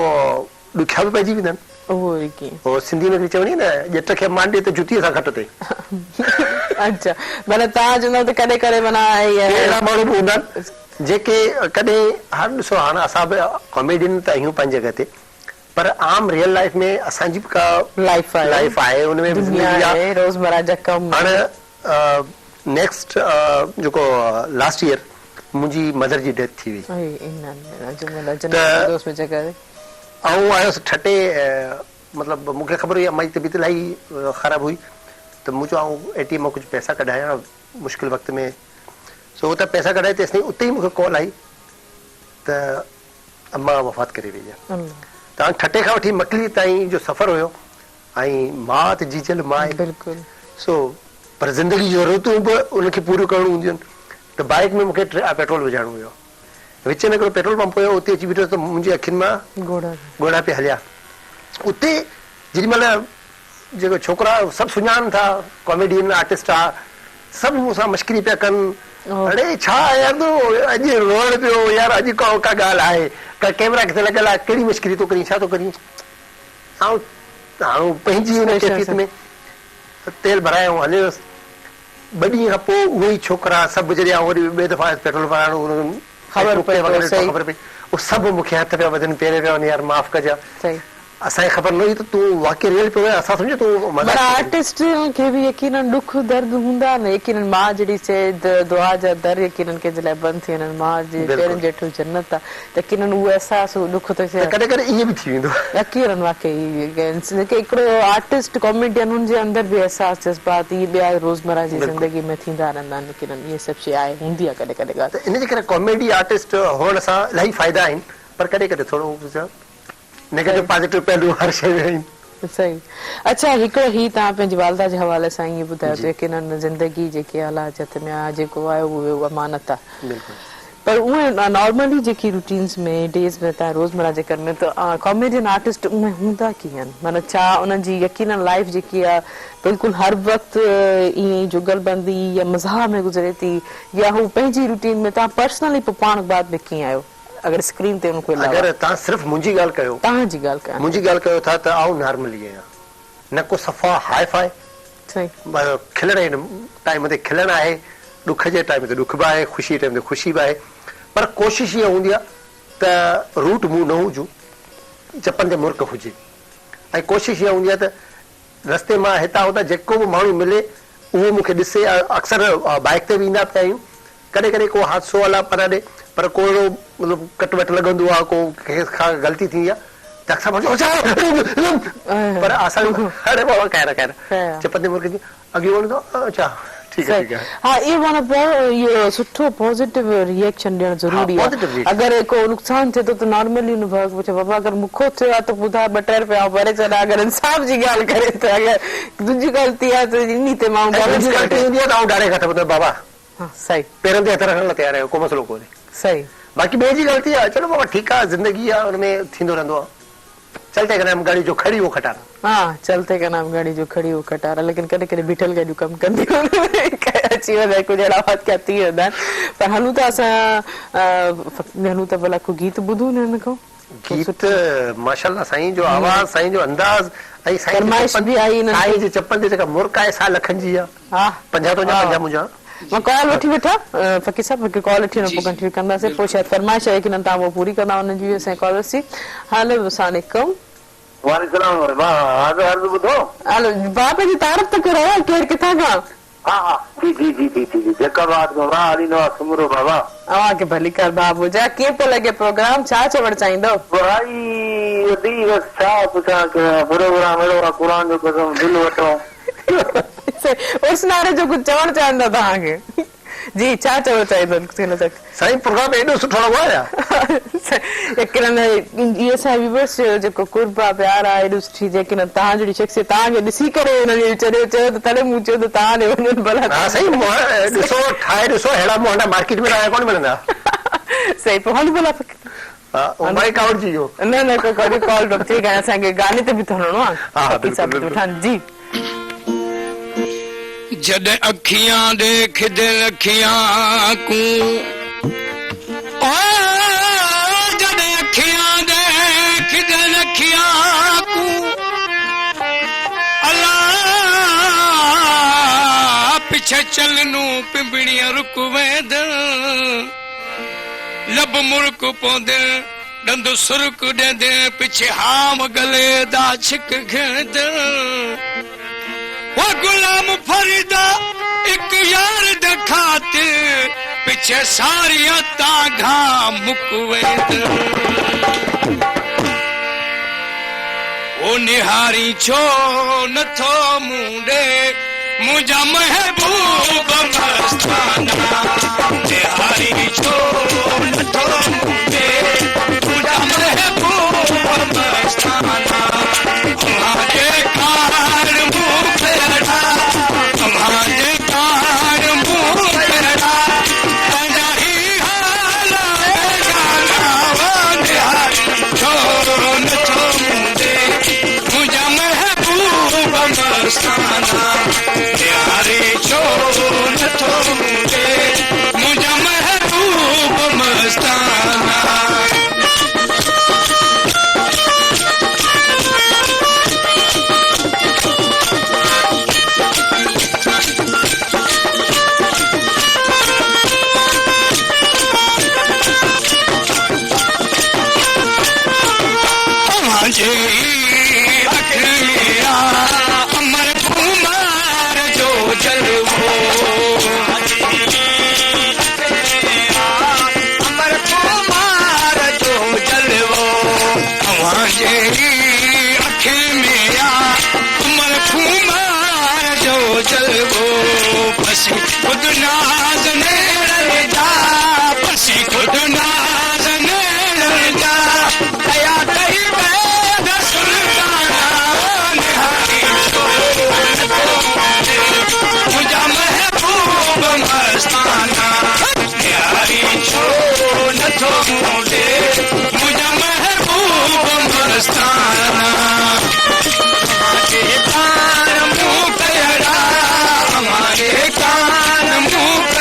ॾुखिया बि पइजी वेंदा आहिनि उहो कीअं सिंधी में चवणी न ॼट खे मांडे त जुतीअ सां खट ते अच्छा माना तव्हां चवंदव त कॾहिं कॾहिं माना अहिड़ा माण्हू बि हूंदा आहिनि जेके कॾहिं हाणे ॾिसो हाणे असां बि कॉमेडियन त आहियूं पंहिंजी जॻह ते पर आम रियल लाइफ में असांजी बि का लाइफ आहे हुनमें आहे रोज़मर्रा जा कम। हाणे नेक्स्ट जेको लास्ट ईयर मुंहिंजी मदर जी डेथ थी हुई ऐं आयुसि ठटे मतिलबु मूंखे ख़बर हुई मुंहिंजी तबियत इलाही ख़राबु हुई त मूं चयो ATM मां कुझु पैसा कढाया मुश्किल वक़्त में सो हुतां पैसा कढाए तेसिताईं उते ई मूंखे कॉल आई त अम्मा वफ़ात करे वई आहे। तव्हां ठटे खां वठी मकली ताईं जो सफ़र हुयो ऐं मां त जीजल मां आहे बिल्कुलु सो पर ज़िंदगी जी ज़रूरतूं बि उनखे पूरियूं करणियूं हूंदियूं आहिनि त बाइक में मूंखे पेट्रोल विझाइणो हुयो विच में हिकिड़ो पेट्रोल पंप हुयो उते अची बीठो त मुंहिंजी अखियुनि मां ॻोढ़ा पिया हलिया उते जेॾीमहिल जेको छोकिरा सभु सुञाणनि था कॉमेडियन आर्टिस्ट आहे सभु मूंसां मश्करी पिया कनि अड़े छा यार तूं अॼु रोअण पियो यार अॼु का ॻाल्हि आहे का कैमरा किथे लॻियल आहे कहिड़ी मश्करी थो करीं छा थो करीं हाणे पंहिंजी हुन कैफ़ियत में तेल भरायो हलियो ॿ ॾींहं खां पोइ उहे ई छोकिरा सभु जॾहिं वरी ॿिए दफ़ा पेट्रोल भराइणो ख़बर पई उहे सभु मूंखे हथ पिया वधनि पेरे पिया वञनि यार माफ़ कजां असांखे ख़बर न हुई त तूं वाक़ई रियल पियो असां सम्झो तूं आर्टिस्ट खे बि यकीनन ॾुख दर्द हूंदा न यकीनन मां जहिड़ी चए दुआ जा दर यकीनन कंहिंजे लाइ बंदि थी वञनि मां जे पेरनि जेठो जन्नत आहे त यकीनन उहो अहसासु ॾुख थो थिए कॾहिं कॾहिं ईअं बि थी वेंदो यकीनन वाक़ई जेके हिकिड़ो आर्टिस्ट कॉमेडियन हुनजे अंदर बि अहसास जज़्बात इहे ॿिया रोज़मर्रा जी ज़िंदगी में थींदा रहंदा आहिनि यकीनन इहे सभु शइ आहे हूंदी आहे कॾहिं कॾहिं ॻाल्हि इन जे करे कॉमेडी आर्टिस्ट हुअण सां इलाही फ़ाइदा आहिनि पर कॾहिं कॾहिं थोरो नेगेटिव पॉजिटिव पहलू हर शइ में आहिनि। सही अच्छा हिकिड़ो ही तव्हां पंहिंजी वालदा जे हवाले सां ईअं ॿुधायो त यकीनन ज़िंदगी जेकी अलाह जे हथ में आहे जेको आहे उहो अमानत आहे पर उहे नॉर्मली जेकी रूटीन्स में डेज़ में तव्हां रोज़मर्रा जे कर में त कॉमेडियन आर्टिस्ट उहे हूंदा कीअं आहिनि माना छा उन्हनि जी यकीनन लाइफ जेकी आहे बिल्कुलु हर वक़्तु ईअं ई जुगलबंदी या मज़ाह में गुज़रे थी या हू पंहिंजी रूटीन में तव्हां पर्सनली पोइ पाण बाद में कीअं आहियो अगर स्क्रीन ते उनको अगर तव्हां सिर्फ़ मुंहिंजी ॻाल्हि कयो तव्हांजी ॻाल्हि कयो मुंहिंजी ॻाल्हि कयो था त आउं नॉर्मली आहियां न को सफ़ा हाई फाई खिलण जे टाइम ते खिलण आहे ॾुख जे टाइम ते ॾुख बि आहे ख़ुशी जे टाइम ते ख़ुशी बि आहे पर कोशिश इहा हूंदी आहे त रूट मूं न हुजूं चपनि ते मुर्क हुजे ऐं कोशिश इहा हूंदी आहे त रस्ते मां हितां हुतां जेको बि माण्हू मिले उहो मूंखे ॾिसे अक्सर बाइक ते बि ईंदा पिया आहियूं कॾहिं कॾहिं को हादसो हला पर ॾे पर को मतिलबु कट वट लॻंदो आहे को कंहिं खां ग़लती थींदी आहे त अक्सर पर असां अरे बाबा खैर खैर चपनि ते मुर्क अॻे वञो अच्छा ठीकु आहे हा इहो माना इहो सुठो पॉज़िटिव रिएक्शन ॾियणु ज़रूरी आहे अगरि को नुक़सानु थिए थो त नॉर्मली पुछे बाबा अगरि मूंखो थियो आहे त ॿुधाए 2-3 रुपया भरे छॾा अगरि इंसाफ़ जी ॻाल्हि करे त अगरि तुंहिंजी ग़लती आहे त इन ते मां बाबा सही पेरनि ते हथ रखण लाइ तयारु आहियो को मसइलो कोन्हे सही बाक़ी ॿिए जी ग़लती आहे चलो बाबा ठीकु आहे ज़िंदगी आहे हुनमें थींदो रहंदो आहे चलते का नाम गाड़ी जो खड़ी वो खटारा हाँ चलते का नाम गाड़ी जो खड़ी वो खटारा लेकिन कॾहिं कॾहिं बीठल गाॾियूं कमु कंदियूं अची वञे कुझु अहिड़ा वाक़िया थी वेंदा आहिनि पर हलूं त असां हलूं त भला को गीत ॿुधूं न हिन खां गीत माशाअल्लाह साईं जो आवाज़ साईं जो अंदाज़ ऐं साईं बि आई साईं जे चपनि ते जेका मुर्क आहे सा लखनि जी आहे हा 50 मुंहिंजा मां कॉल वठी वेठा फ़कीर साहब हिकु कॉल वठी पोइ कंटिन्यू कंदासीं पोइ शायदि फरमाइश आहे की न तव्हां उहो पूरी कंदा हुननि जी असांजी कॉल सी हलो वालेकुम हलो बाप जी तारीफ़ त करो केरु किथां खां अवांखे भली कर बाबू जा कीअं पियो लॻे प्रोग्राम छा चवणु चाहींदो उस्नारे जो कुझु चवणु चाहींदो तव्हांखे जी छा चवणु चाहींदो साईं प्रोग्राम एॾो सुठो लॻो आहे इहो जेको कुर्ब आहे प्यार आहे एॾो सुठी जेकी न तव्हां जहिड़ी शख़्सियत तव्हांखे ॾिसी करे हुननि चयो त तॾहिं मूं चयो त तव्हां ॾे वञनि भला ॾिसो ठाहे ॾिसो अहिड़ा मोहंडा मार्केट में कोन मिलंदा सही पोइ हल भला न कोई कॉल ठीकु आहे असांखे गाने ते बि थो हलणो आहे जी जॾहिं अखियां देख दिल अखियां को जॾहिं अखियां देख दिल अखियां को अल्लाह पिछे चलनू पिंबड़ियां रुक वेंद लब मुड़क पौंदे डंद सुरक डेंदे पिछे हाम गले दा छिक घेंद वो गुलाम फरीदा एक यार दे खातिर पिछे सारियां तांघा मुक वेंद ओ निहारी छो नथो मुंडे मुझा महबूब मस्ताना निहारी छो नथो मुंडे मुझा महबूब मस्ताना हमारे कार मुंह पेड़ा हमारे कार मुंह पेड़ा पंजाही हाला गाना निहारी छो नथो मुंडे मुझा महबूब मस्ताना निहारी छो नथो मुंडे मुझा महबूब मस्ताना मुझे अखिया अमर कुमार जो जलवो अमर कुमार जो जलवो मुझे अखि में अमर कुमार जो जलवो पसी खुद नाज ने जा पसी खुद नाज ने जा दया कही मुझा महबूब मस्ताना निहारी छो नथो मुंडे मुझा महबूब मस्ताना हमारे कान मुंह कड़ा हमारे कान मुंह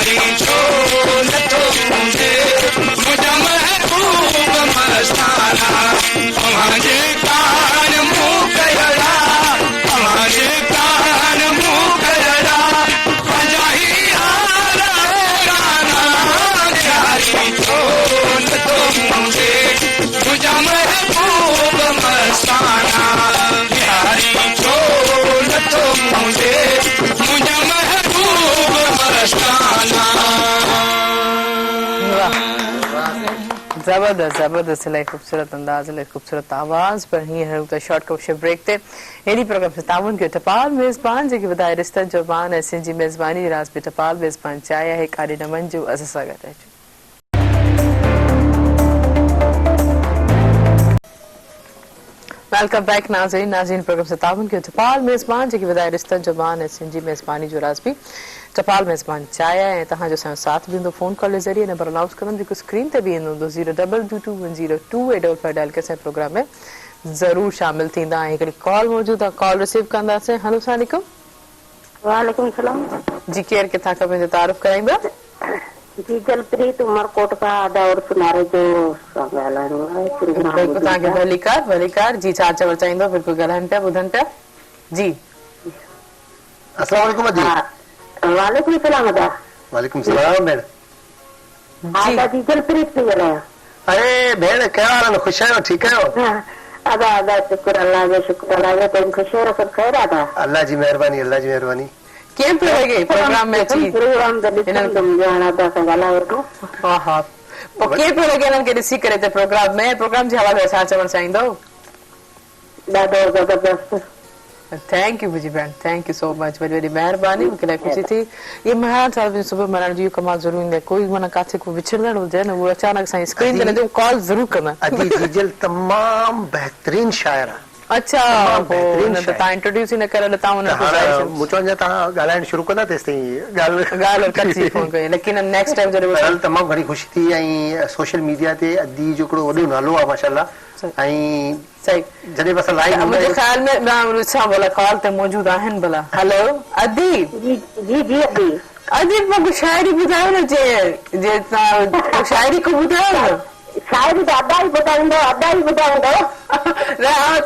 बिहारी छो नथो मुंहिंजे मुंहिंजा महबूब मस्ताना तव्हांजे कान मूं कयड़ा तव्हांजे कान मूं कयड़ा पंहिंजा ई हाल गाना बिहारी छो नथो मुंहिंजे मुंहिंजा महबूब मस्ताना बिहारी छो नथो मुंहिंजे मुंहिंजा महबूब मस्ताना जबरदस्त जबरदस्त इलाही खूबसूरत अंदाज इलाही खूबसूरत आवाज पर हीअं हूं त शॉर्ट कप ब्रेक ते अहिड़ी प्रोग्राम से ताउन कयो टपाल मेज़बान जेके ॿुधाए रिश्तनि जो बान ऐं सिंधी मेज़बानी राज बि टपाल मेज़बान चाहे आहे काॾे न वञिजो असां सां गॾु अचो वेलकम बैक नाज़रीन नाज़रीन प्रोग्राम से ताउन कयो टपाल मेज़बान जेके ॿुधाए रिश्तनि जो बान ऐं सिंधी मेज़बानी जो राज बि टपाल मेज़बान चाहिया ऐं तव्हांजो असांजो साथ बि हूंदो फोन कॉल जे ज़रिए नंबर अनाउंस कंदमि जेको स्क्रीन ते बि ईंदो हूंदो 022210285 डायल करे असांजे प्रोग्राम में ज़रूर शामिल थींदा ऐं हिकिड़ी कॉल मौजूदु आहे कॉल रिसीव कंदासीं हेलो अस्सलाम वालेकुम वालेकुम सलाम जी केरु किथां खां पंहिंजो तारुफ़ कराईंदा जी जलप्रीत उमरकोट खां आदा और सुनारे जो ॻाल्हाइणो आहे बिल्कुलु तव्हांखे भलीकार जी छा चवणु चाहींदो बिल्कुलु ॻाल्हाइनि पिया ॿुधनि पिया जी अस्सलाम वालेकुम अदी वालेकुम सलाम अदा वालेकुम सलाम भेण आदा जी जलप्रीत थी ॻाल्हायां अरे भेण कहिड़ा हाल आहिनि ख़ुशि आहियो ठीकु आहियो अदा अदा शुक्र अल्लाह जो तुम ख़ुशि रहो सभु ख़ैर अदा अल्लाह जी महिरबानी कीअं पियो लॻे प्रोग्राम में अची प्रोग्राम त ॾिसंदमि ॼाण अदा सां ॻाल्हायो थो हा हा पोइ कीअं पियो लॻे हिननि खे ॾिसी करे त प्रोग्राम जे हवाले छा चवणु चाहींदो ॾाढो ज़बरदस्त थैंक यू मुंहिंजी भेण थैंक यू सो मच वॾी वॾी महिरबानी मूंखे इलाही ख़ुशी थी ये महाराज साहिब सुबुह मल्हाइण जो इहो कमाल ज़रूरी हूंदो आहे कोई माना काथे को विछड़ंदड़ हुजे न उहो अचानक सां स्क्रीन ते न कॉल ज़रूर कंदा अदी जीजल तमामु बहितरीन शाइर आहे अच्छा बेहतरीन शाइर। तव्हां इंट्रोड्यूस ई न करे तव्हां त हाणे मूं चवंदा तव्हां ॻाल्हाइण शुरू कंदा तेसि ताईं ॻाल्हि कची फोन कई लेकिन नेक्स्ट टाइम जॾहिं ॻाल्हि तमामु घणी ख़ुशी थी ऐं सोशल मीडिया ते अदी जो हिकिड़ो वॾो नालो आहे माशाल्लाह ऐं सही जॾहिं बि असां लाइव मुंहिंजे ख़्याल में ॾिसां भला कॉल ते मौजूदु आहिनि भला हेलो अदी जी जी जी अदी अदी मूंखे शाइरी ॿुधायो न जे तव्हां शाइरी को ॿुधायो न शायदि त अदा ई ॿुधाईंदो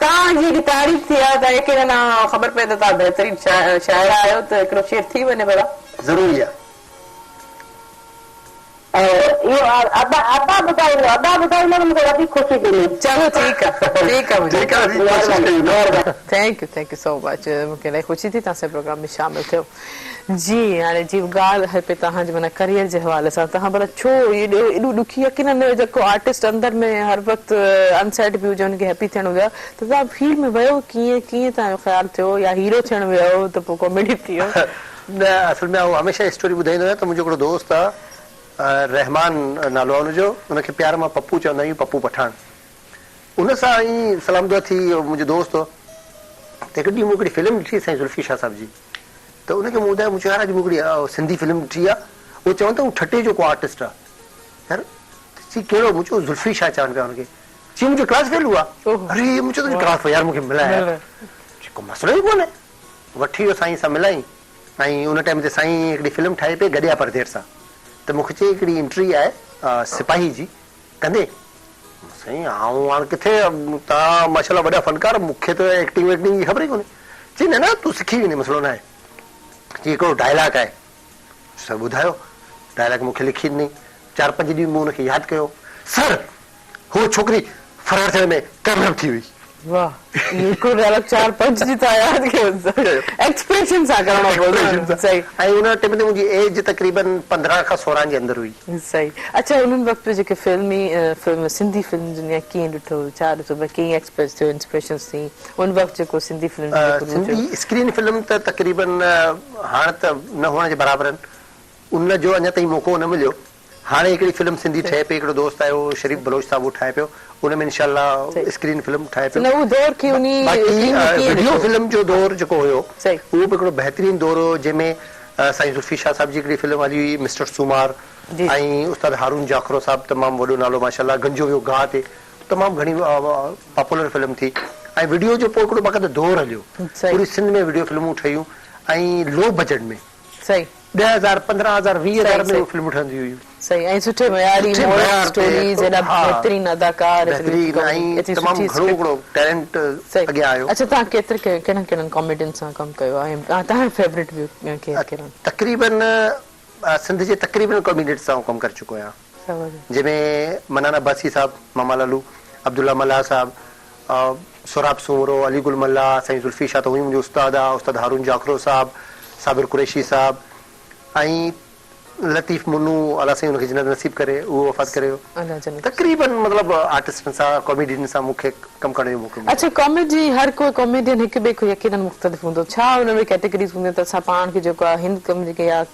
तव्हांजी हेॾी तारीफ़ थी आहे त हिकिड़े न ख़बर पए त तव्हां बहितरीन शाइर आहियो त हिकिड़ो शेर थी वञे भला ज़रूरी आहे इहो अदा ॿुधाईंदो मूंखे वधीक ख़ुशी थींदी चलो ठीकु आहे थैंक यू सो मच मूंखे इलाही ख़ुशी थी तव्हां सां प्रोग्राम में शामिल थियो जी हाणे जी ॻाल्हि आहे पे तव्हांजे माना करियर जे हवाले सां तव्हां भला छो एॾो ॾुखी यकीन जेको आर्टिस्ट अंदरि में हर वक़्तु अनसेट बि हुजे हुनखे हैप्पी थियणो हुयो त तव्हां फील्ड में वियो कीअं तव्हांजो ख़्यालु थियो या हीरो थियणु वियो त पोइ कॉमेडी थी वियो न असल में हमेशह स्टोरी ॿुधाईंदो आहियां त मुंहिंजो हिकिड़ो दोस्त आहे रहमान नालो आहे हुनजो हुनखे प्यार मां पप्पू चवंदा आहियूं पप्पू पठान उन सां ई सलाम दुआ थी मुंहिंजो दोस्त हो त हिकु ॾींहुं मूं हिकिड़ी फिल्म ॾिठी साईं ज़ुल्फी शाह साहिब जी त उनखे मूं ॿुधायो मुंहिंजो यार अॼु मूं हिकिड़ी सिंधी फिल्म ॾिठी आहे उहो चवनि था हू ठटे जो को आर्टिस्ट आहे यार जी कहिड़ो मूं चयो ज़ुल्फी शाह चवनि पिया हुनखे जी मुंहिंजो क्लास फेल हुआ अरे मूं चयो तुंहिंजो क्लास यार मूंखे मिलाए को मसइलो ई कोन्हे वठी वियो साईं सां मिलाई ऐं उन टाइम ते साईं हिकिड़ी फिल्म ठाहे पई गॾिया परदेर सां त मूंखे चई हिकिड़ी एंट्री आहे सिपाही जी कंदे साईं आऊं हाणे किथे तव्हां माशाल्लाह वॾा फनकार मूंखे त एक्टिंग वेक्टिंग जी ख़बर ई कोन्हे चई न तूं सिखी वेंदे मसइलो न आहे जी हिकिड़ो डायलॉग आहे सभु ॿुधायो डायलॉग मूंखे लिखी ॾिनई 4-5 ॾींहं मूं हुनखे यादि कयो सर हू छोकिरी फरार थियण में कामयाबु थी वई वाह हिकिड़ो डायलॉग 4-5 जी तव्हां यादि कयो एक्सप्रेशन सां करणो पवंदो सही ऐं उन टाइम ते मुंहिंजी एज तक़रीबन 15 खां 16 जे अंदरि हुई सही अच्छा उन्हनि वक़्त जेके सिंधी फिल्म दुनिया कीअं ॾिठो छा ॾिठो कीअं एक्सप्रेस थियो इंस्पिरेशन्स थी उन वक़्तु जेको Sindhi film Sindhi screen film त तक़रीबन हाणे त न हुअण जे बराबरि आहिनि उन जो अञा ताईं मौक़ो न मिलियो हाणे हिकिड़ी फिल्म सिंधी ठहे पई हिकिड़ो दोस्त आयो शरीफ़ बलोच साहब उहो ठाहे पियो उन में इंशाल्लाह स्क्रीन फिल्म ठाहे पियो वीडियो फिल्म जो दौर जेको हुयो उहो बि हिकिड़ो बहितरीन दौर हो जंहिंमें साईं ज़ुल्फी शाह साहिब जी हिकिड़ी फिल्म हली हुई मिस्टर सुमार ऐं उस्ताद हारून जाखरो साहिब तमामु वॾो नालो माशाल्लाह गंजो वियो गाह ते तमामु घणी पॉपुलर फिल्म थी ऐं वीडियो जो पोइ हिकिड़ो बाक़ाइदा दौर हलियो पूरी सिंध में वीडियो फिल्मूं ठहियूं ऐं लो बजट में 10,000 15,000 20,000 में सही। फिल्म ठहंदी हुई सही ऐं सुठे मयारी सुठे मोरल मयार ते, स्टोरीज़ एॾा हा। बहितरीन अदाकार बेहतरीन ऐं तमामु घणो हिकिड़ो टैलेंट अॻियां आयो अच्छा तव्हां केतिरे कहिड़नि कॉमेडियन सां कमु कयो आहे तव्हांजो फेवरेट बि केरु केरु तक़रीबन सिंध जे तक़रीबन कॉमेडियन सां कमु करे चुको आहियां जंहिंमें मनाना बासी साहब, मामा लालू, अब्दुल्ला मल्ला साहब, सोराब सूमरो, अली गुल मल्ला, साईं जुल्फी शाह तोही मुंहिंजो उस्ताद आहे, उस्ताद हारून जाखरो साहब, साबिर कुरैशी साहब ऐं लतीफ़ मुन्नू अला साईं हुनखे जन्नत नसीब करे उहो वफ़ात करे वियो। तक़रीबन मतिलबु आर्टिस्टनि सां कॉमेडियन सां मूंखे कमु करण जो मौक़ो मिलियो। अच्छा कॉमेडी हर कोई कॉमेडियन हिक ॿिए खां यकीनन मुख़्तलिफ़ हूंदो छा हुन में कैटेगरीज़ हूंदियूं त असां पाण खे जेको आहे हिंद कम जेके या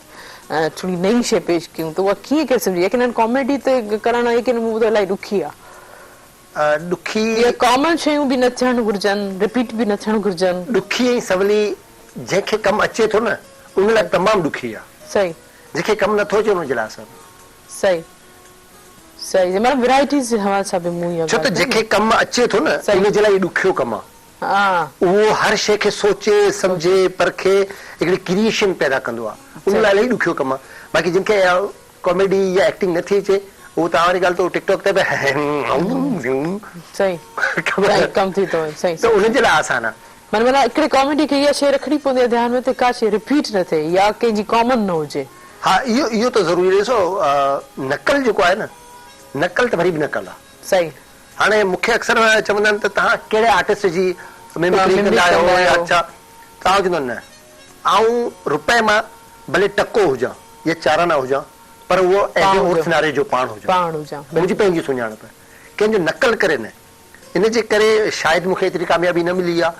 थोड़ी नई शइ पेश कयूं त उहा कीअं करे सघिजे यकीनन कॉमेडी त करण यकीनन मूं ॿुधो इलाही ॾुखी आहे ॾुखी कॉमन शयूं बि न थियण घुरिजनि रिपीट बि न थियण घुरिजनि ॾुखी ऐं सवली जंहिंखे कमु अचे थो न उन लाइ तमामु ॾुखी आहे सही जंहिंखे कमु नथो अचे हुनजे लाइ असां सही सही मतिलबु वैराइटीज़ जे हवाले सां बि मूं छो त जंहिंखे कमु अचे थो न सही। उनजे लाइ ॾुखियो कमु आहे हा उहो हर शइ खे सोचे सम्झे परखे हिकिड़ी क्रिएशन पैदा कंदो आहे उन लाइ इलाही ॾुखियो कमु आहे बाक़ी जिनखे कॉमेडी या एक्टिंग नथी अचे उहो तव्हां वारी ॻाल्हि त टिकटॉक ते सही कमु थी थो वञे सही त उनजे लाइ आसान आहे माना हिकिड़े कॉमेडी खे इहा शइ रखणी पवंदी आहे ध्यान में त का शइ रिपीट न थिए या कंहिंजी कॉमन न हुजे हा इहो त ज़रूरी ॾिसो नकल जेको आहे न नकल त वरी बि नकल आहे सही हाणे मूंखे अक्सर चवंदा आहिनि त तव्हां कहिड़े आर्टिस्ट जी मिमिक्री मिमिक्री कंदा आहियो कंदा या आहियो। अच्छा तव्हां चवंदा न आऊं रुपए मां भले टको हुजां या चाराना हुजां पर उहो पाण हुजो। सिनारे जो पाण हुजां पाण हुजां मुंहिंजी पंहिंजी सुञाणप कंहिंजो नकल करे न इन जे करे शायदि मूंखे एतिरी कामयाबी न मिली आहे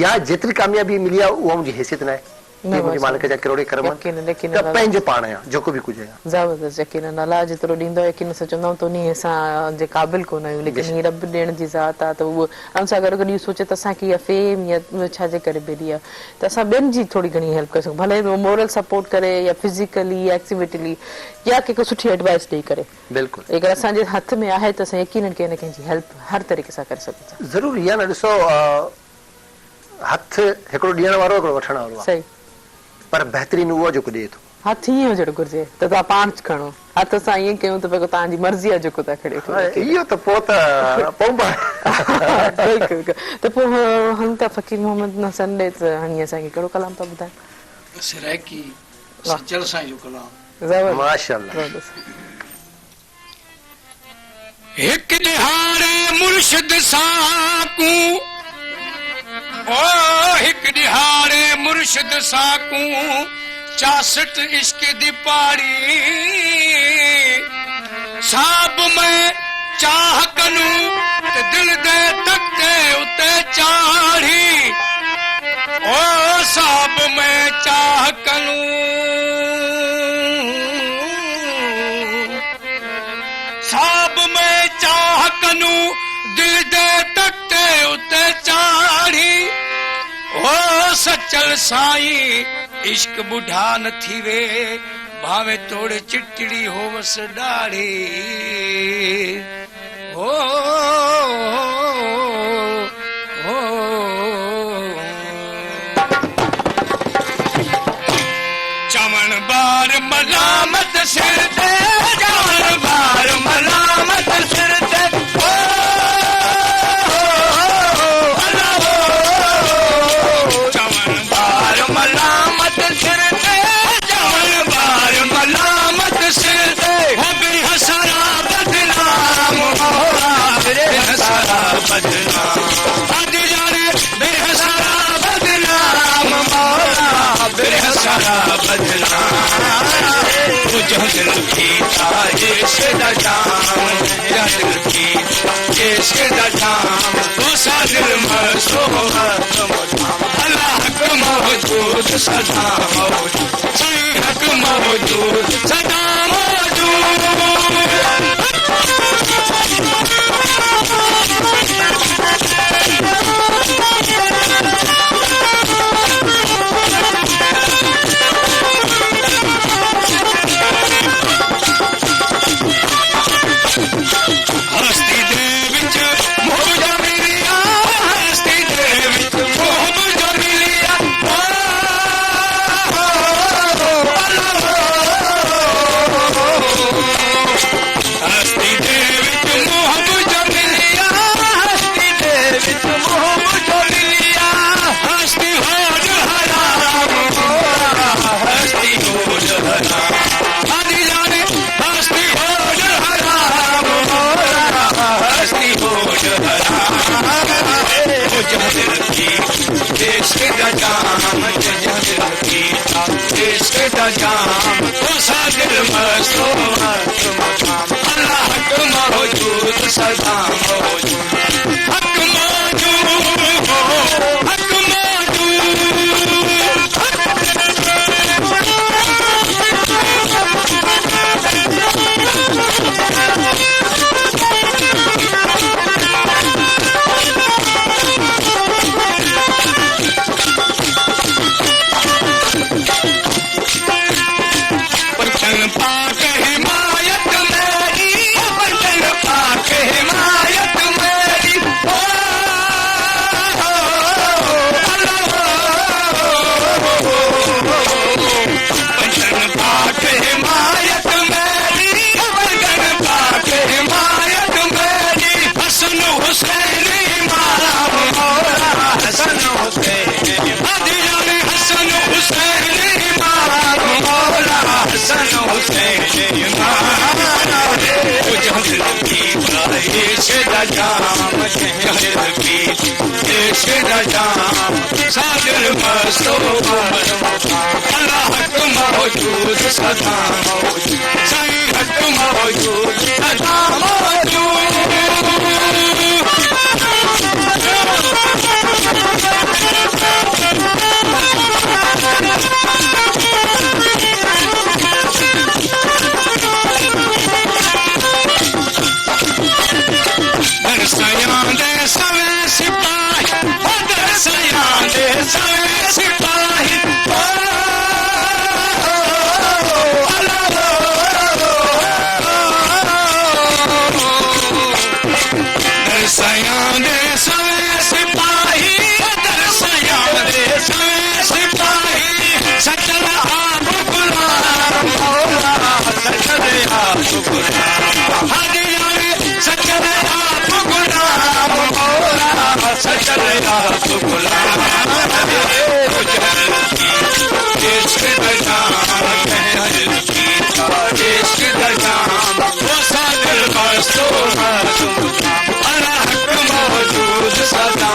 या जेतिरी कामयाबी मिली आहे उहा मुंहिंजी हैसियत न आहे मुंहिंजे मालिक जा किरोड़े कर्म यकीनन त पंहिंजो पाण आहियां जेको बि कुझु आहियां ज़बरदस्त यकीनन अलाह जेतिरो ॾींदो आहे यकीन सां चवंदा आहियूं त उन असां जे क़ाबिल कोन आहियूं लेकिन हीअ रब ॾियण जी ज़ात आहे त उहो असां गॾु गॾु इहो सोचे त असांखे इहा फेम या छाजे करे मिली आहे त असां ॿियनि जी थोरी घणी हेल्प करे सघूं भले मोरल सपोर्ट करे या फिज़िकली या एक्टिविटली या कंहिंखे सुठी एडवाइस ॾेई करे बिल्कुलु अगरि असांजे हथ में आहे त असां यकीनन कंहिं न कंहिंजी हेल्प हर तरीक़े सां करे सघूं था ज़रूरी आहे न ॾिसो हथ हिकिड़ो ॾियण वारो हिकिड़ो वठण वारो आहे सही पर बहितरीन उहो जेको ॾिए थो हथ ईअं हुजणु घुरिजे त तव्हां पाण खणो हथ सां ईअं कयूं त पोइ तव्हांजी मर्ज़ी आहे जेको तव्हां खणी इहो त पोइ त पोइ हूं त फ़कीर मोहम्मद हसन ॾे त हाणे असांखे कहिड़ो कलाम था ॿुधायो सिरैकी सचल साईं जो कलाम ज़बरदस्त माशाअल्लाह हिक दिहाड़े मुर्शिद साकू ओ हिक दिहाड़े मुर्शिद साकू 64 इश्क दी पाड़ी साब में चाह कनू ते दिल दे तकते उते चाढ़ी ओ साब में चाह कनू साब में चाह कनू दिल दे तकते उते चाढ़ी ओ सचल साईं इश्क बुढ़ा न थी वे भावे तोड़े चिटड़ी होवस ॾाढ़ी ओ चवण बार मलामत सिर ते चवण बार मलामत सिर ते चवण बार मलामत सिर ते चवण बार मलामत सिर ते हो बेहसरा बदनाम मोरा बेहसरा बदनाम अज जाने बेहसरा बदनाम मोरा बेहसरा बदनाम तुझो दिल की ताजिश दा जाम या दिल की जिश दा जाम तो सा दिल मसोहत अल्लाह हक मौजूद सदा मौजूद सही हक मौजूद सदा हस्ती दे विच मोह मिलिया हस्ती दे विच मोह मिलिया अल्लाह मोह मुझो लिया हस्ती हो जो हराम हस्ती हो जो हराम आदि जाने हस्ती हो जो हराम हस्ती हो जो हराम जहर की देश का जाम जहर की देश का जाम वो सादिर मस्तो अल्लाह हक मौजूद सदा मौजूद हक मौजूद हक पाक हिमायत मेरी बचन पाक हिमायत मेरी बचन पाक हिमायत मेरी बचन पाक हिमायत मेरी हसन हुसैन इमाम हसन हुसैन हसन हुसैन इमाम हसन हुसैन जाम सागर मस्तो अल्लाह हक मौजूद सदा मौजूद साईं हक मौजूद सदा मौजूद दरसयां दे सवे सिपाही दरसयां दे सवे सिपाही दरसयां दे सवे सिपाही दरसयां दे सवे सिपाही सचल आप गुलाम मौला सचल आप गुलाम हादी सचल आप गुलाम मौला सचल आप गुलाम देश का जाम देश का जाम वो सागर मस्तो अल्लाह हक मौजूद सदा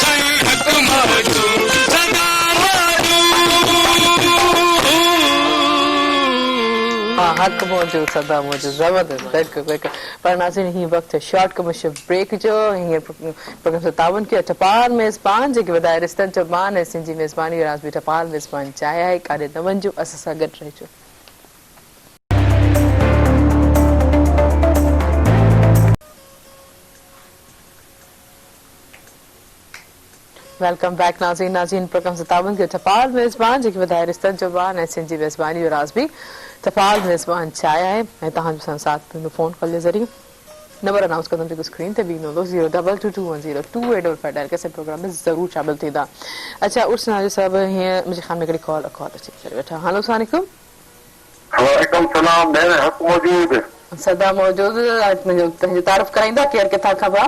सही हक मौजूद सदा हक मौजूद सदा मौजूद जबरदस्त बिल्कुल बिल्कुल पर नाज़रीन ही वक्त है शॉर्ट कमर्शियल ब्रेक जो हींअर प्रोग्राम से तावन किया टपाल मेज़बान जेके वधाए रिश्तनि जो मान ऐं सिंधी मेज़बानी और आज भी टपाल मेज़बान चाहिए आहे काॾे न वञिजो असां सां गॾु रहिजो वेलकम बैक नाज़रीन नाज़रीन प्रोग्राम से तावन के टपाल मेज़बान जेके वधाए रिश्तनि जो मान ऐं सिंधी मेज़बानी और आज भी टपाल मेज़बान चाहिए आहे ऐं तव्हांजो साथ फोन कॉल जे ज़रिए नंबर अनाउंस कंदमि जेको स्क्रीन ते बि ईंदो 022210285 डायल कैसे प्रोग्राम में ज़रूर शामिल थींदा अच्छा उस नाले साहब हीअं मुंहिंजे ख़्याल में हिकिड़ी कॉल अची करे वेठा हेलो अस्सलाम वालेकुम वालेकुम सलाम भेण हक मौजूद सदा मौजूद पंहिंजो तारीफ़ कराईंदा केरु किथां खां पिया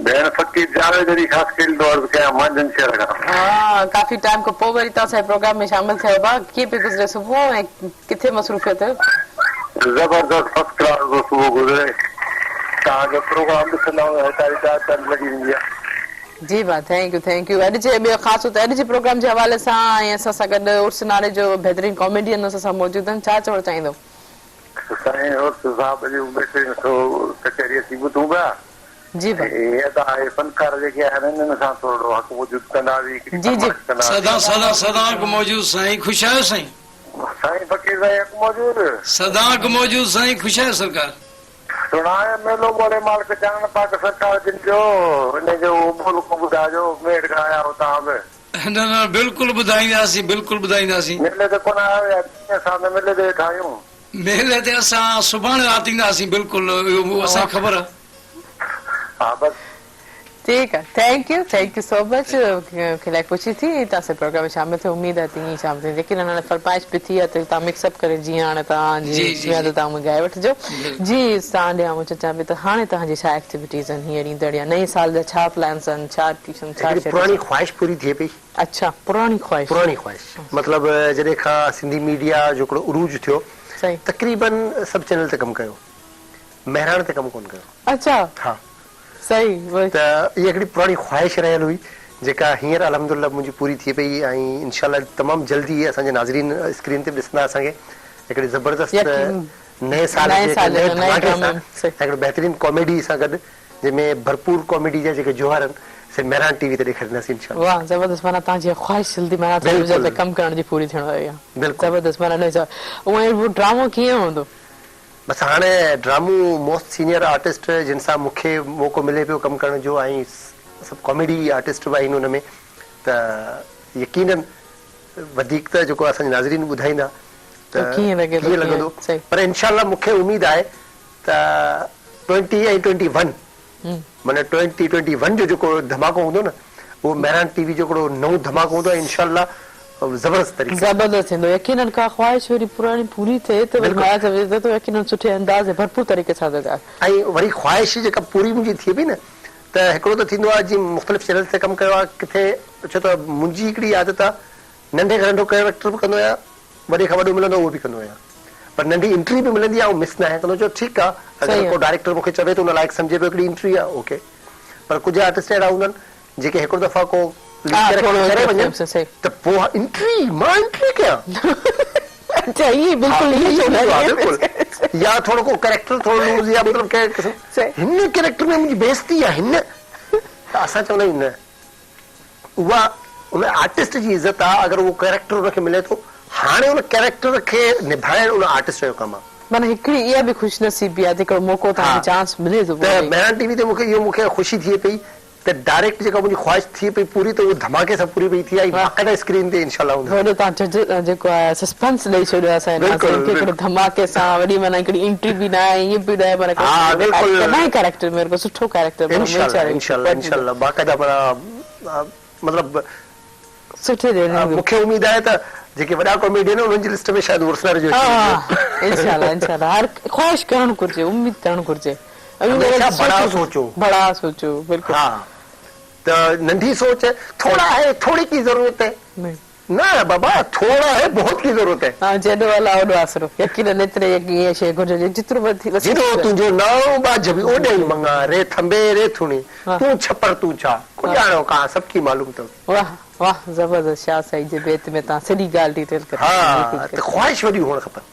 भेण फ़कीर जावेद अली ख़ासि कहिड़ी दौर कया मंझंदि शहर खां हाँ काफ़ी टाइम खां पोइ वरी तव्हां असांजे प्रोग्राम में शामिल थियो भाउ कीअं पियो गुज़रे सुबुह ऐं किथे मसरूफ़ियत जबरदस्त फर्स्ट क्लास जो सुबुह गुज़रे तव्हांजो प्रोग्राम ॾिसंदा आहियूं तारीख़ लॻी वेंदी आहे जी भाउ थैंक यू अॼु जे ॿियो ख़ासि त अॼु जे प्रोग्राम जे हवाले सां ऐं असां सां गॾु उर्स नाले जो बहितरीन कॉमेडियन असां सां मौजूदु आहिनि छा चवणु चाहींदो साईं उर्स साहिब जूं कचहरी अची ॿुधूं पिया जी भाउ फनकार जेके आहिनि हिननि सां थोरो हक़ मौजूदु कंदासीं जी जी सदा सदा सदा मौजूद साईं खुश आहियो साईं साईं फ़कीर साईं हक़ मौजूदु सदा मौजूद साईं खुश आहियो सरकार सुणाए मेलो बोले मालिक जान पाक सरकार जिन जो हिनजो मुल्क ॿुधाइजो मेड़ खां आया हो तव्हां बि न न बिल्कुलु ॿुधाईंदासीं मेले ते कोन आया असां मेले ते वेठा आहियूं मेले ते असां सुभाणे राति ईंदासीं बिल्कुलु इहो असांखे ख़बर आहे हा बसि ठीक है, थैंक यू सो मच। खिलाई खुशी थी तव्हां प्रोग्राम में शामिल थियो, उम्मीद आहे तीअं शामिल थिए। लेकिन हाणे फरमाइश बि थी आहे त तव्हां मिक्सअप करे जीअं हाणे तव्हां जी, जी, जीअं तव्हां मूंखे ॻाए वठिजो जी। तव्हां ॾियां मुंहिंजो चवां पई त हाणे तव्हांजी छा एक्टिविटीज़ आहिनि हींअर ईंदड़ या नए साल जा छा प्लान्स आहिनि, छा ट्यूशन छा हिकिड़ी पुरानी ख्वाहिश पूरी थिए पई। अच्छा, पुरानी ख्वाहिश। पुरानी ख्वाहिश मतिलबु जॾहिं खां सिंधी मीडिया जो हिकिड़ो उरूज थियो, सही, तक़रीबन सभु चैनल ते कमु कयो, महिराण ते कमु कोन कयो। अच्छा, हा, सही। त इहा हिकिड़ी पुरानी ख्वाहिश रहियल हुई जेका हींअर अल्हम्दुलिल्लाह मुंहिंजी पूरी थी पई ऐं इंशाल्लाह तमामु जल्दी असांजे नाज़रीन स्क्रीन ते ॾिसंदा असांखे हिकिड़ी ज़बरदस्त नए साल हिकिड़ो बहितरीन कॉमेडी सां गॾु जंहिंमें भरपूर कॉमेडी जा जेके जोहर आहिनि से महिराण टीवी ते ॾेखारींदासीं इंशाल्लाह। वाह, ज़बरदस्त। माना तव्हांजी ख्वाहिश जल्दी माना ते कमु करण जी पूरी थियण वारी आहे। बिल्कुलु ज़बरदस्त। माना उहो ड्रामो कीअं हूंदो? बसि हाणे ड्रामो मोस्ट सीनियर आर्टिस्ट जिन सां मूंखे मौक़ो मिले पियो कमु करण जो ऐं सभु कॉमेडी आर्टिस्ट बि आहिनि हुन में, त यकीनन वधीक त जेको असांजे नाज़रीन ॿुधाईंदा त कीअं लॻंदो। पर इनशाला मूंखे उमेद आहे त 20 ऐं 21 माना 2021 जो जेको धमाको हूंदो न उहो महिराण टीवी जो हिकिड़ो नओं धमाको हूंदो इंशाल्लाह, ज़बरदस्त तरीक़े ज़बरदस्त थींदो। यकीनन का ख्वाहिश वरी पुरानी पूरी थिए त यकीनन सुठे अंदाज़ भरपूर तरीक़े सां ऐं वरी ख्वाहिश जेका पूरी मुंहिंजी थिए पई न त हिकिड़ो त थींदो आहे जीअं मुख़्तलिफ़ चैनल ते कमु कयो आहे, किथे छो त मुंहिंजी हिकिड़ी आदत आहे नंढे खां नंढो कैरेक्टर बि कंदो आहियां, वॾे खां वॾो मिलंदो उहो बि कंदो आहियां, पर नंढी इंट्री बि मिलंदी आहे ऐं मिस न आहे कंदो। चओ ठीकु आहे, अगरि को डायरेक्टर मूंखे चवे थो उन लाइक़ सम्झे पियो हिकिड़ी इंट्री आहे ओके, पर कुझु आर्टिस्ट अहिड़ा हूंदा आहिनि जेके हिकिड़ो दफ़ा को करे वञनि त पोइ इंट्री मां इंट्री कयां या थोरो को कैरेक्टर थोरो लूज़ या मतिलबु हिन कैरेक्टर में मुंहिंजी बेइज़ती आहे हिन, असां चवंदा आहियूं न उहा उन आर्टिस्ट जी इज़त आहे। अगरि उहो कैरेक्टर हुनखे मिले थो, हाणे उन कैरेक्टर खे निभाइण उन आर्टिस्ट जो कमु आहे। माना हिकिड़ी इहा बि ख़ुशनसीबी आहे जेको मौक़ो तव्हांखे चांस मिले थो। त महिराण टीवी ते मूंखे ख़ुशी थिए पई त डायरेक्ट जेका मुंहिंजी ख्वाहिश थी पई पूरी त उहो धमाके सां पूरी पई थी ऐं बाक़ाइदा स्क्रीन ते इंशाल्लाह हूंदो। तव्हां जेको आहे सस्पेंस ॾेई छॾियो आहे धमाके सां, वॾी माना हिकिड़ी एंट्री बि न आहे, ईअं बि न आहे, माना कैरेक्टर में सुठो कैरेक्टर इंशाल्लाह बाक़ाइदा मतिलबु सुठे मूंखे उमेद आहे त जेके वॾा कॉमेडियन उन्हनि जी लिस्ट में शायदि उर्सनर जो इंशाल्लाह हर ख्वाहिश करणु घुरिजे, उम्मीद करणु घुरिजे, बड़ा सोचो। बिल्कुलु त नंढी सोच थोड़ा है, थोड़ी की जरूरत है ना बाबा, थोड़ा है बहुत की जरूरत है। हाँ, जेॾो अला ओॾो आसरो, यकीनन एतिरे ये शइ घुरिजे जेतिरो जिरो तुंहिंजो नाम बाजबी ओॾे ई मंगा रे थंबे रे थुणी तूं छपर तूं छा को ॼाणो का सबकी मालूम अथव। वाह वाह, ज़बरदस्त। शाह साईं जे बेत में तव्हां सॼी ॻाल्हि डिटेल करे। हा, त ख्वाहिश वॾी हुअणु खपनि,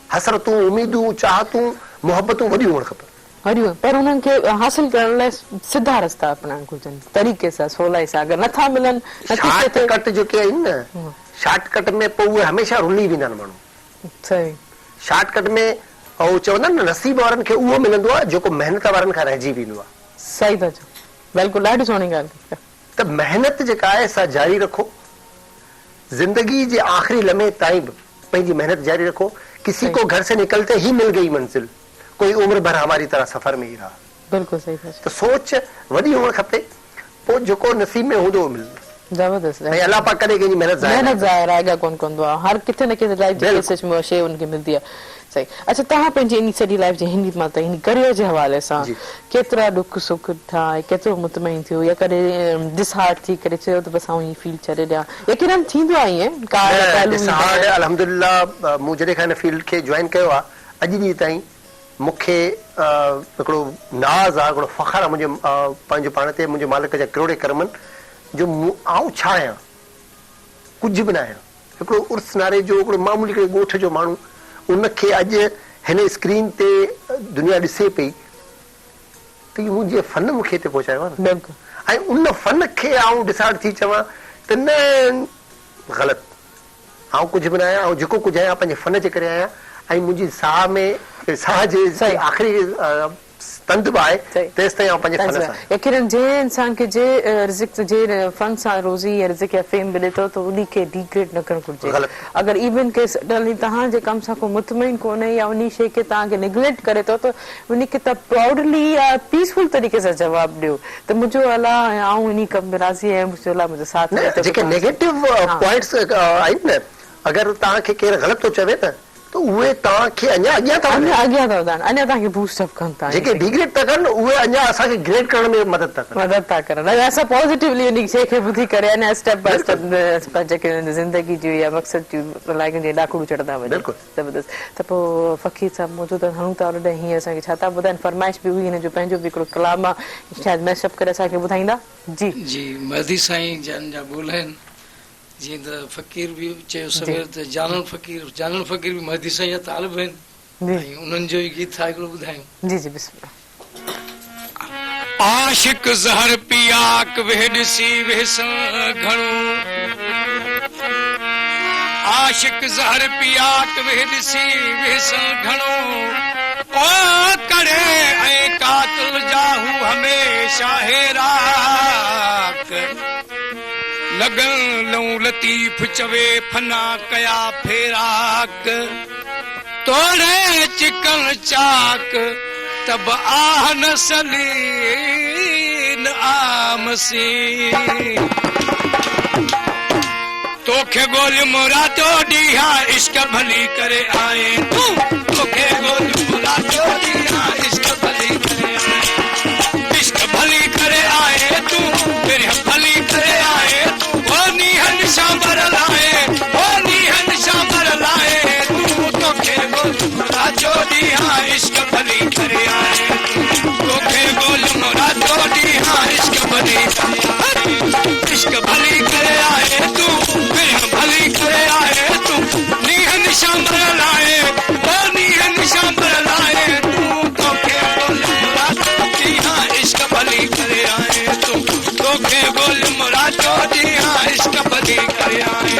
हसरतूं उमीदूं चाहतूं मोहबतूं वॾियूं हुअणु खपनि। हरिओम, पर उन्हनि खे हासिल करण लाइ सिधा रस्ता अपनाइण घुरिजनि, तरीक़े सां सवलाई सां। अगरि नथा मिलनि शॉर्टकट जेके आहिनि न, शॉर्टकट में पोइ उहे हमेशह रुली वेंदा आहिनि माण्हू। सही, शॉर्टकट में ऐं चवंदा आहिनि न नसीब वारनि खे उहो मिलंदो आहे जेको महिनत वारनि खां रहिजी वेंदो आहे। सही था चओ, बिल्कुलु ॾाढी सुहिणी ॻाल्हि। त महिनत जेका आहे सा जारी रखो, जिंदगी जे आख़िरी लम्हे ताईं बि पंहिंजी मेहनत जारी रखो। किसी को घर से निकलते ही मिल गई मंजिल, कोई उम्र भर हमारी तरह सफर में ही रहा। बिल्कुलु सही था चओ। त सोच वॾी हुअणु खपे, पोइ जेको नसीब में हूंदो मिलंदो। ज़बरदस्त। ऐं अलाह पाक कॾहिं कंहिंजी मेहनत ज़ाहिर आहे कोन कंदो आहे, हर किथे न किथे लाइफ जे केसेस में शइ उनखे मिलंदी आहे। सही। अच्छा, तव्हां पंहिंजी इन सॼी लाइफ जे हिन मां त हिन करियर जे हवाले सां केतिरा ॾुख सुख था, केतिरो मुतमइन थियो, या कॾहिं डिसहार्ट थी करे चयो त बसि आउं हीअ फील्ड छॾे ॾियां? यकीनन थींदो आहे ईअं अल्हम्दुलिल्लाह। मूं जॾहिं खां हिन फील्ड खे जॉइन कयो आहे अॼु ॾींहं ताईं मूंखे हिकिड़ो नाज़ आहे, हिकिड़ो फ़ख़्रु आहे मुंहिंजे पंहिंजो पाण ते, मुंहिंजे मालिक जा करोड़े करमनि जो आउं छा आहियां, कुझु बि न आहियां। हिकिड़ो उर्स नारे जो हिकिड़ो मामूली हिकिड़े ॻोठ जो माण्हू, उनखे अॼु हिन स्क्रीन ते दुनिया ॾिसे पई त इहो मुंहिंजे फन मूंखे हिते पहुचायो आहे न। ऐं उन फन खे आउं डिसाइड थी चवां त न ग़लति, आउं कुझु बि न आहियां, ऐं जेको कुझु आहियां पंहिंजे फन जे करे आहियां। ऐं मुंहिंजी साह में, साह जे आख़िरी तंद बि आहे सही। तेसि ताईं आउं पंहिंजे फन सां यकीनन जे इंसान खे जे रिज़्क़ जे फन सां रोज़ी या रिज़्क़ या फेम मिले थो त उन्ही खे डिग्रेड न करणु घुरिजे। ग़लति। अगर इवन केस डली तव्हांजे कम सां को मुतमइन कोन्हे या उन शइ खे तव्हांखे निगलेक्ट करे थो त उन खे त प्राउडली या पीसफुल तरीक़े सां जवाब ॾियो त मुंहिंजो अलाह आऊं इन कम में राज़ी आहियां, मुंहिंजो अलाह मुंहिंजो साथ ॾे त जेके नेगेटिव पॉइंट्स आहिनि न, अगरि तव्हांखे केरु ग़लति थो चवे न त उहे तव्हांखे अञा अॻियां था वधाइनि। अॻियां था वधाइनि, अञा तव्हांखे बूस्टअप कनि था, जेके डिग्रेड था कनि उहे अञा असांखे ग्रेड करण में मदद था कनि। मदद था करनि। असां पॉज़िटिवली उन शइ खे ॿुधी करे अञा स्टेप बाय स्टेप जेके ज़िंदगी जूं या मक़सद जूं लाइकुनि जे ॾाकड़ू चढ़ंदा वञनि। बिल्कुलु। ज़बरदस्त। त पोइ फ़क़ीर साहब मौजूदु हणूं था उन हीअं असांखे छा था ॿुधाइनि, फरमाइश बि हुई, हिन जो पंहिंजो बि हिकिड़ो कलाम आहे, शायदि मैशअप करे असांखे ॿुधाईंदा। जी जी महदी साईं जन जा बोल आहिनि, जीअं त फ़क़ीर बि चयो सवेर त जानन फ़क़ीर बि महदी साईं जा तालिब आहिनि, ऐं उन्हनि जो ई गीत आहे हिकिड़ो ॿुधायूं। जी जी बिस्मिल्लाह। आशिक ज़हर पिया वे ॾिसी वेसां घणो, आशिक ज़हर पिया वे ॾिसी वेसां घणो, ओ करे ऐं कातिल जाहू हमेशा हेराक, लगन लऊं लतीफ़ चवे फना कया फेराक, तोड़े चिकन चाक तब आह न सलीन आमसी, तोखे गोल मुरादो ॾीहा इश्क भली करे आए तू, तोखे गोल मुरादो ॾीहा इश्क भली करे आए, इश्क भली करे आए तू, तेरे भली करे आए तू, वो नीहन शांबर लाए, वो नीहन शांबर लाए तू, तोखे गोल मुरादो ॾीहा इश्क भली करे आए तू, तोखे गोल मुरादो ॾीहा इश्क भली करे आए, इश्क भली करे आए तू, भली करे आए तू, नीहन शांबर लाए, वो नीहन शांबर लाए तू, तोखे गोल मुरादो ॾीहा इश्क भली करे आए तू, तोखे गोल मुरादो ॾीहा इश्क भली करे आए।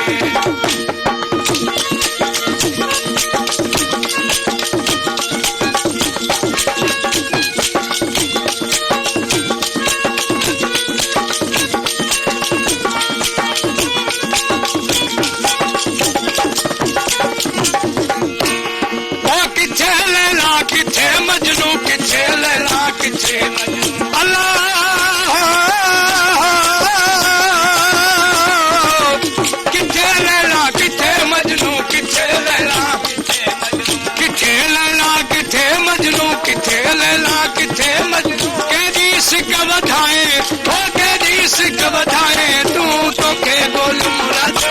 इश्क वधाए तू, तोखे गोल मुरादो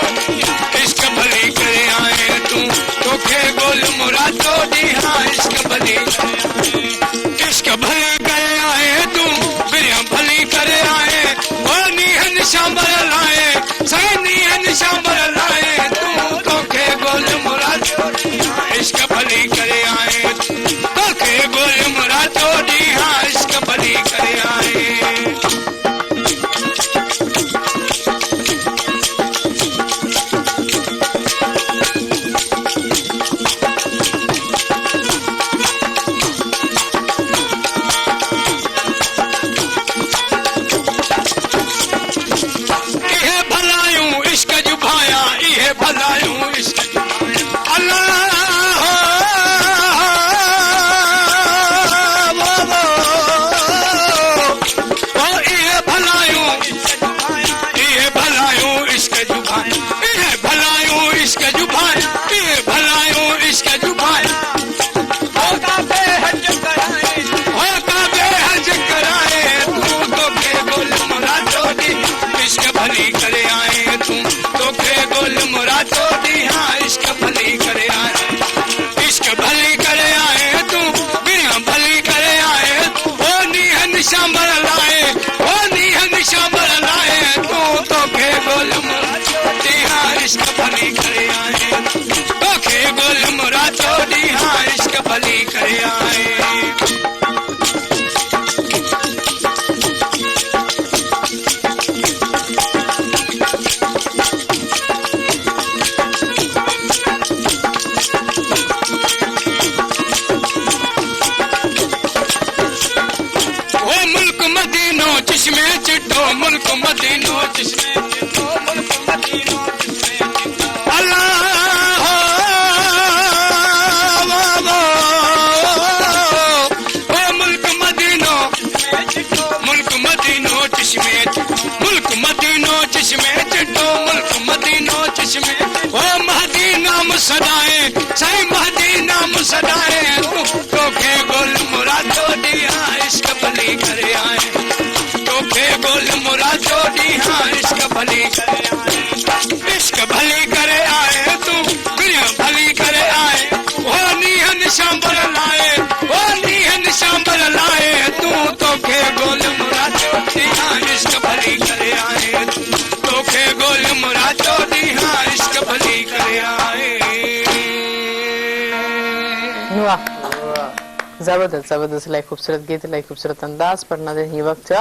इश्क भली करे आए तू, तोखे गोल मुरादो ॾीहा इश्क भली करे, इश्क भली करे आए तू, बिरिया भली करे आए, वो नीहन शांबर लाए, सही नीहन शांबर लाए तू, तोखे गोल मुरादो ॾीहा इश्क भली करे आए, तोखे गोल मुरादो ॾीहा इश्क भली करे आए। मदीनो जिसमें चिट्ठो मुल्क मदीनो जिसमें चिट्ठो अल्लाह मुल्क मदीनो जिसमें मुल्क मदीनो जिसमें चिट्ठो मुल्क मदीनो जिसमें वो महदी नाम सदाए साईं महदी नाम सदाए तोखे गोल मुरादो दिया इश्क भली करे आए तोखे गोल मुरादो दिया इश्क भली करे आए इश्क भली करे आए तू दुनिया भली करे आए वो नीहन शांबर लाए वो नीहन शांबर लाए तू तोखे गोल मुरादो दिया इश्क भली करे आए तोखे गोल मुरादो दिया इश्क भली करे आए वाह जबरदस्त जबरदस्त इलाही खूबसूरत गीत इलाही खूबसूरत अंदाज पर नज़र ही वक्त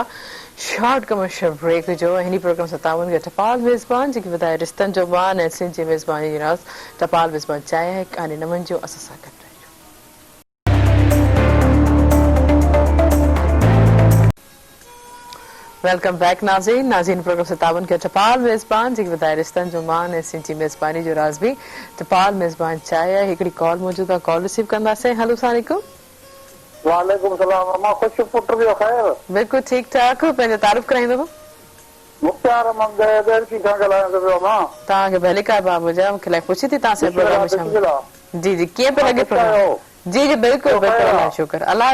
शॉर्ट कमर्शियल ब्रेक जो हिनी प्रोग्राम 57 के टपाल मेज़बान जेकी वधाए रिश्तनि जो बान ऐं सिंध जी मेज़बानी जी रास टपाल मेज़बान चाहे है काने नमन जो असां सां गॾु रहिजो। वेलकम बैक नाज़रीन नाज़रीन प्रोग्राम 57 के टपाल मेज़बान जेकी वधाए रिश्तनि जो मान ऐं सिंध जी मेज़बानी जो रास भी टपाल मेज़बान चाहे है हिकिड़ी कॉल मौजूद आहे कॉल रिसीव कंदासीं। हेलो अस्सलाम वालेकुम। वालेकुम सलाम अम्मा खुश पुट जो ख़ैर बिल्कुल ठीक ठाक पंहिंजो तारीफ़ कराईंदो मुख्तार अहमद देर की खां ॻाल्हायां थो पियो अम्मा तव्हांखे भले का बाबू जा मूंखे लाइ पुछी थी तव्हां सां प्रोग्राम में शामिल जी जी कीअं पियो लॻे प्रोग्राम जी जी बिल्कुलु बिल्कुलु अलाह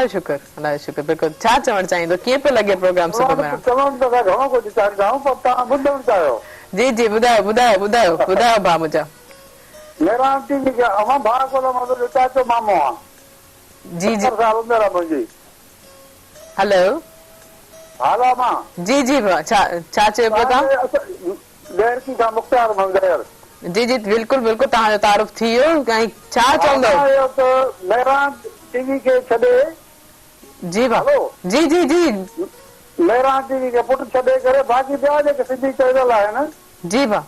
शुक्र बिल्कुलु छा चवणु चाहींदो कीअं पियो लॻे प्रोग्राम सुबुह में चवण त घणो कुझु चाहींदा आहियूं पर तव्हां ॿुधणु चाहियो जी जी ॿुधायो ॿुधायो ॿुधायो ॿुधायो भाउ मुंहिंजा मेरा आंटी जी अम्मा भाउ कोल मुंहिंजो चाचो मामो आहे जी जी 70 साल उमिरि आहे मुंहिंजी हेलो हालो अम्मा जी जी भाउ छा छा चयो पियो तव्हां देर की खां मुख्तार अहमद देर जी जी बिल्कुलु बिल्कुलु तव्हांजो तारुफ़ थी वियो ऐं छा चवंदो मेरा टीवी खे छॾे जी भाउ हेलो जी जी जी मेरा टीवी खे पुटु छॾे करे बाक़ी ॿिया जेके सिंधी चैनल आहिनि जी भाउ